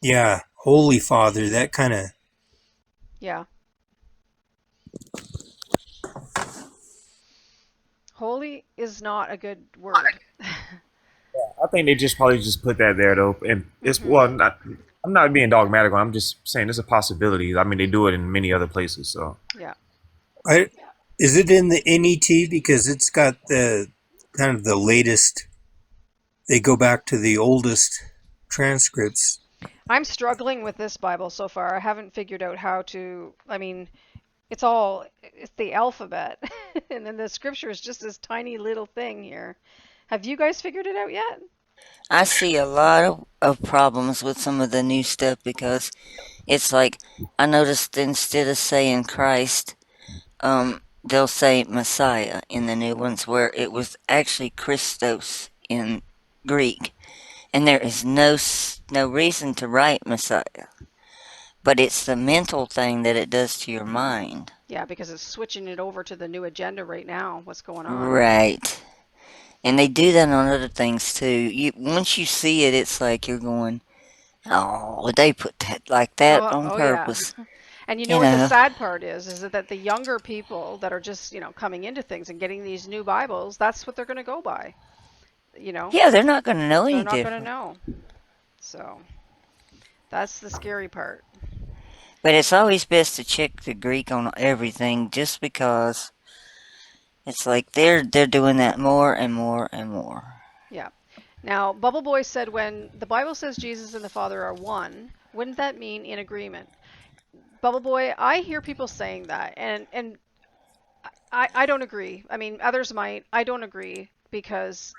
Yeah, Holy Father. That kind of. Yeah. Holy is not a good word. I think they probably put that there though, and it's I'm not being dogmatic. I'm just saying it's a possibility. I mean, they do it in many other places. So yeah. Is it in the NET because it's got the kind of the latest? They go back to the oldest transcripts. I'm struggling with this Bible so far. I haven't figured out how to, I mean, it's the alphabet. And then the scripture is just this tiny little thing here. Have you guys figured it out yet? I see a lot of problems with some of the new stuff because it's like I noticed instead of saying Christ, they'll say Messiah in the new ones where it was actually Christos in Greek. And there is no reason to write Messiah, but it's the mental thing that it does to your mind. Yeah, because it's switching it over to the new agenda right now. What's going on? Right. And they do that on other things too. Once you see it, it's like you're going, oh, they put that like that on Oh yeah. purpose. And you know You what the know. sad part is that the younger people that are just, coming into things and getting these new Bibles, that's what they're going to go by. Yeah, they're not going to know They're any not going to different. know. So that's the scary part. But it's always best to check the Greek on everything, just because it's like they're doing that more and more and more. Yeah. Now, Bubble Boy said when the Bible says Jesus and the Father are one, wouldn't that mean in agreement? Bubble Boy, I hear people saying that, and I don't agree. I mean, others might. I don't agree because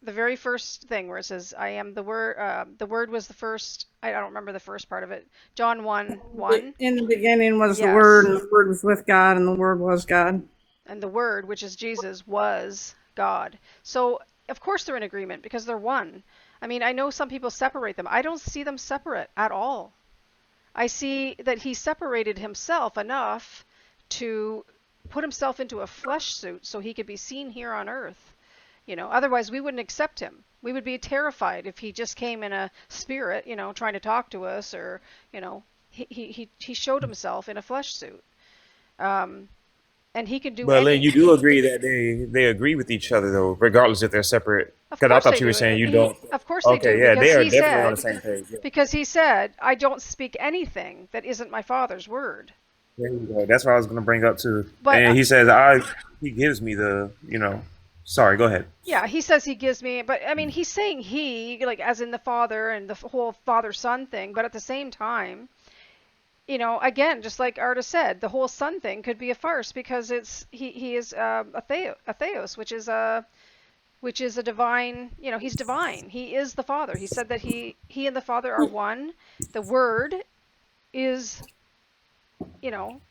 the very first thing where it says, "I am the Word was the first." I don't remember the first part of it. John 1:1. In the beginning was the Word, Yes, and the Word was with God, and the Word was God. and the Word, which is Jesus, was God. So of course they're in agreement because they're one. I mean, I know some people separate them. I don't see them separate at all. I see that he separated himself enough to put himself into a flesh suit so he could be seen here on earth. Otherwise we wouldn't accept him. We would be terrified if he just came in a spirit, trying to talk to us, or, he showed himself in a flesh suit. Um, and he can do But Lynn, any. you do agree that they agree with each other though, regardless if they're separate. Of Because I course thought they you were do. saying you don't. Of course they do Okay, yeah, they because are he definitely on the said same page. Yeah. because he said, "I don't speak anything that isn't my Father's word." There you go. That's what I was going to bring up too. But And he says, he gives me the. Sorry, go ahead. yeah, he says he gives me, but I mean, he's saying he, like as in the Father and the whole Father-Son thing, but at the same time, again, just like Arda said, the whole Son thing could be a farce because he is a theos, which is a divine, he's divine. He is the Father. He said that he and the Father are one. The Word is, you know,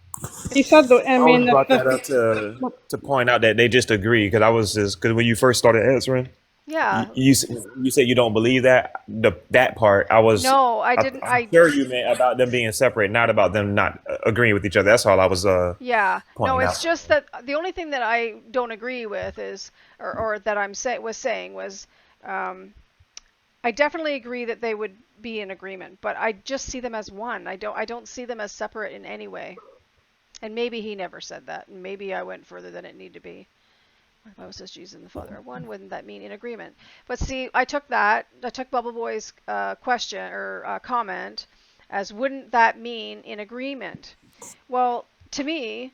He it's said, I I mean, only brought that up to point out that they just agree because I was just because when you first started answering, you, yeah. you s- you said you don't believe that part. No, I didn't. I'm sure you meant about them being separate, not about them not agreeing with each other. That's all I was Yeah, no, pointing it's out. just that the only thing that I don't agree with is, or that was saying was, um, I definitely agree that they would be in agreement, but I just see them as one. I don't see them as separate in any way. And maybe he never said that, and maybe I went further than it needed to be. The Bible says Jesus and the Father are one. Wouldn't that mean in agreement? But see, I took Bubble Boy's question or comment as wouldn't that mean in agreement? Well, to me,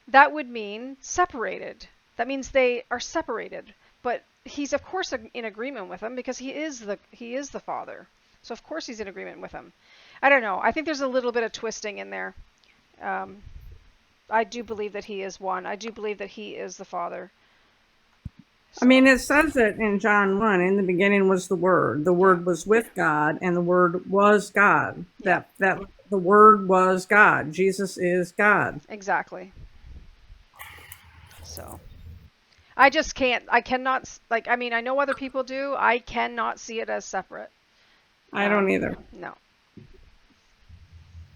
that would mean separated. That means they are separated. But he's of course in agreement with them because he is the Father. So of course he's in agreement with them. I don't know. I think there's a little bit of twisting in there. Um, I do believe that he is one. I do believe that he is the Father. I mean, So it says it in John 1. In the beginning was the Word. The yeah, Word was with God, and the Word was God. yeah, That the Word was God. Jesus is God. exactly. So I just can't. I cannot like. I mean, I know other people do. I cannot see it as separate. I don't either. No.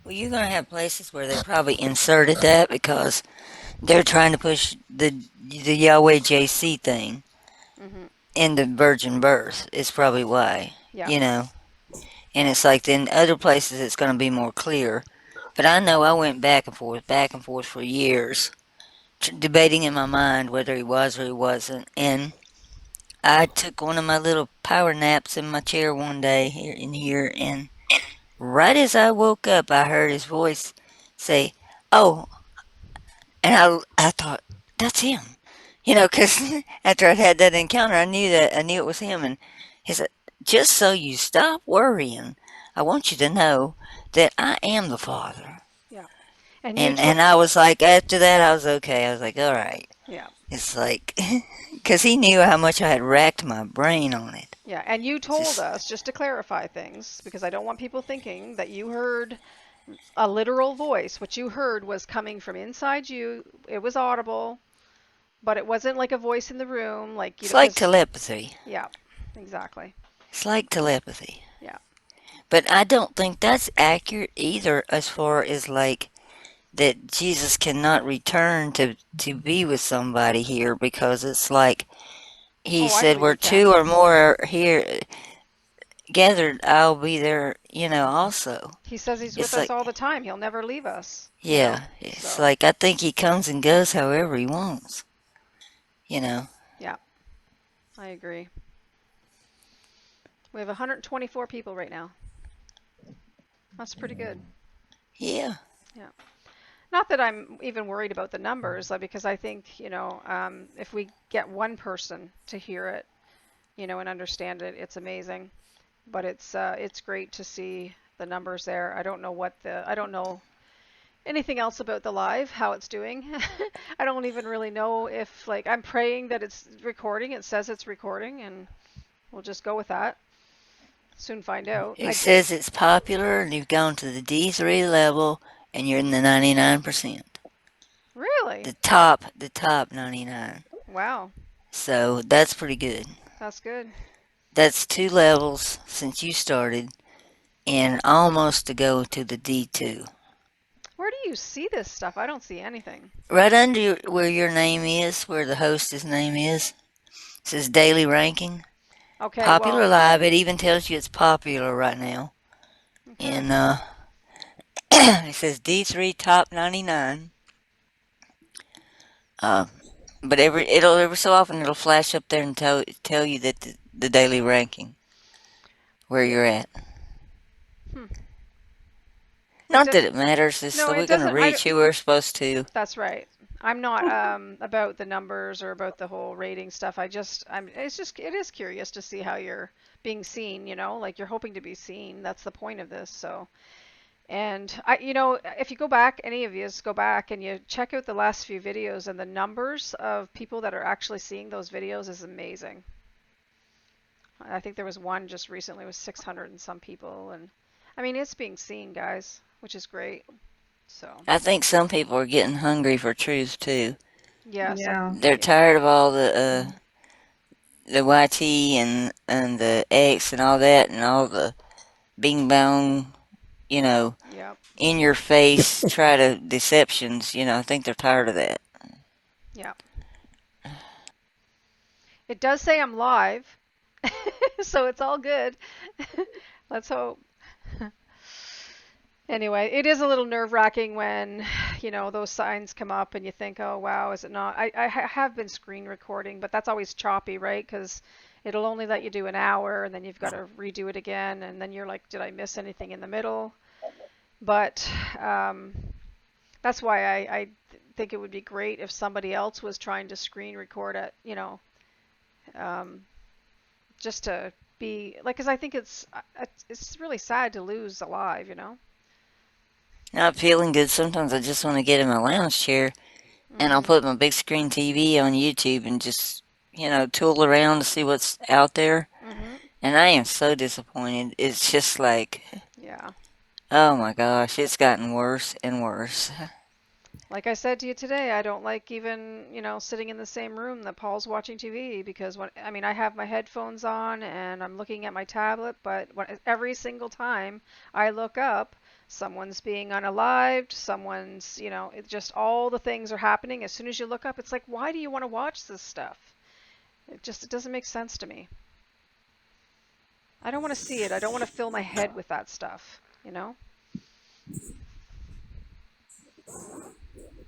Well, you're gonna have places where they probably inserted that because they're trying to push the Yahweh JC thing Mhm. in the virgin birth. Is probably why, Yeah. you know. And it's like in other places it's gonna be more clear. But I know I went back and forth for years, debating in my mind whether he was or he wasn't. And I took one of my little power naps in my chair one day here, and right as I woke up, I heard his voice say, "Oh," and I thought, "That's him," because after I'd had that encounter, I knew it was him. And he said, "Just so you stop worrying, I want you to know that I am the Father. Yeah. And you And I was like, after that, I was okay. I was like, all right. yeah. It's like, because he knew how much I had racked my brain on it. Yeah, and you told Just, us, just to clarify things, because I don't want people thinking that you heard a literal voice. What you heard was coming from inside you. It was audible, but it wasn't like a voice in the room, like, it's like 'cause, telepathy. yeah, exactly. It's like telepathy. Yeah. But I don't think that's accurate either, as far as like that Jesus cannot return to be with somebody here, because it's like he Oh, I said, believe where he can. two or more are here gathered, I'll be there, also. He says he's with It's us like, all the time. He'll never leave us, yeah, it's So, like I think he comes and goes however he wants, you know. yeah, I agree. We have 124 people right now. That's pretty good. Yeah. Yeah. Not that I'm even worried about the numbers, because I think, if we get one person to hear it, and understand it, it's amazing. But it's great to see the numbers there. I don't know anything else about the live, how it's doing. I don't even really know if, like, I'm praying that it's recording. It says it's recording, and we'll just go with that. Soon find out. It says it's popular and you've gone to the D3 level and you're in the 99%. Really? The top 99. Wow, So that's pretty good. that's good. That's 2 levels since you started and almost to go to the D2. Where do you see this stuff? I don't see anything. Right under where your name is, where the host's name is, it says daily ranking. Okay, Popular well, live. It even tells you it's popular right now. okay. And it says D3 top 99. But every so often it'll flash up there and tell you that the daily ranking where you're at. Hmm. Not that it matters. It's No, that it we're gonna doesn't. reach who we're supposed to. That's right. I'm not about the numbers or about the whole rating stuff. It is curious to see how you're being seen, like you're hoping to be seen. That's the point of this. So, and if you go back, any of you go back and you check out the last few videos, and the numbers of people that are actually seeing those videos is amazing. I think there was one just recently with 600 and some people, and I mean, it's being seen, guys, which is great. So, I think some people are getting hungry for truth too. yes, Yeah. They're tired of all the YT and the X and all that and all the bing bong, yep, in your face try to deceptions. I think they're tired of that. yep. It does say I'm live, so it's all good. Let's hope. Anyway, it is a little nerve-wracking when, those signs come up and you think, oh, wow, is it not? I have been screen recording, but that's always choppy, right? Because it'll only let you do an hour, and then you've got to redo it again, and then you're like, did I miss anything in the middle? But that's why I think it would be great if somebody else was trying to screen record it, just to be like, because I think it's really sad to lose a live, Not feeling good. Sometimes I just want to get in my lounge chair and I'll put my big screen TV on YouTube and just, tool around to see what's out there. Mm-hmm. And I am so disappointed. It's just like, Yeah. oh my gosh, it's gotten worse and worse. Like I said to you today, I don't like even, sitting in the same room that Paul's watching TV, because I have my headphones on and I'm looking at my tablet, but every single time I look up, someone's being unalived, someone's, it just, all the things are happening. As soon as you look up, it's like, why do you want to watch this stuff? It doesn't make sense to me. I don't want to see it. I don't want to fill my head with that stuff,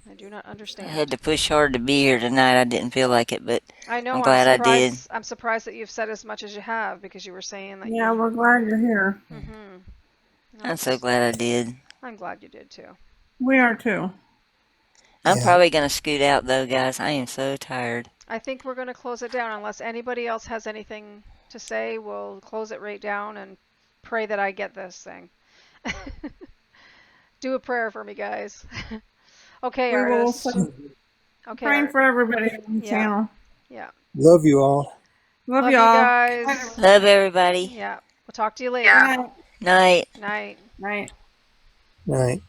I do not I understand. had to push hard to be here tonight. I didn't feel like it, but I know. I'm glad I did. I'm surprised that you've said as much as you have, because you were saying that. Yeah, we're glad you're here. Mm-hmm. I'm so glad I did. I'm glad you did too. We are too. I'm Yeah. probably going to scoot out though, guys. I am so tired. I think we're going to close it down unless anybody else has anything to say. We'll close it right down and pray that I get this thing. Do a prayer for me, guys. Okay, We will artists. also Okay, praying for everybody on the Yeah. channel. Yeah. Love you all. Love Love you y'all. guys. Love everybody. Yeah. We'll talk to you Good later. night. Night. Night. Night. Night.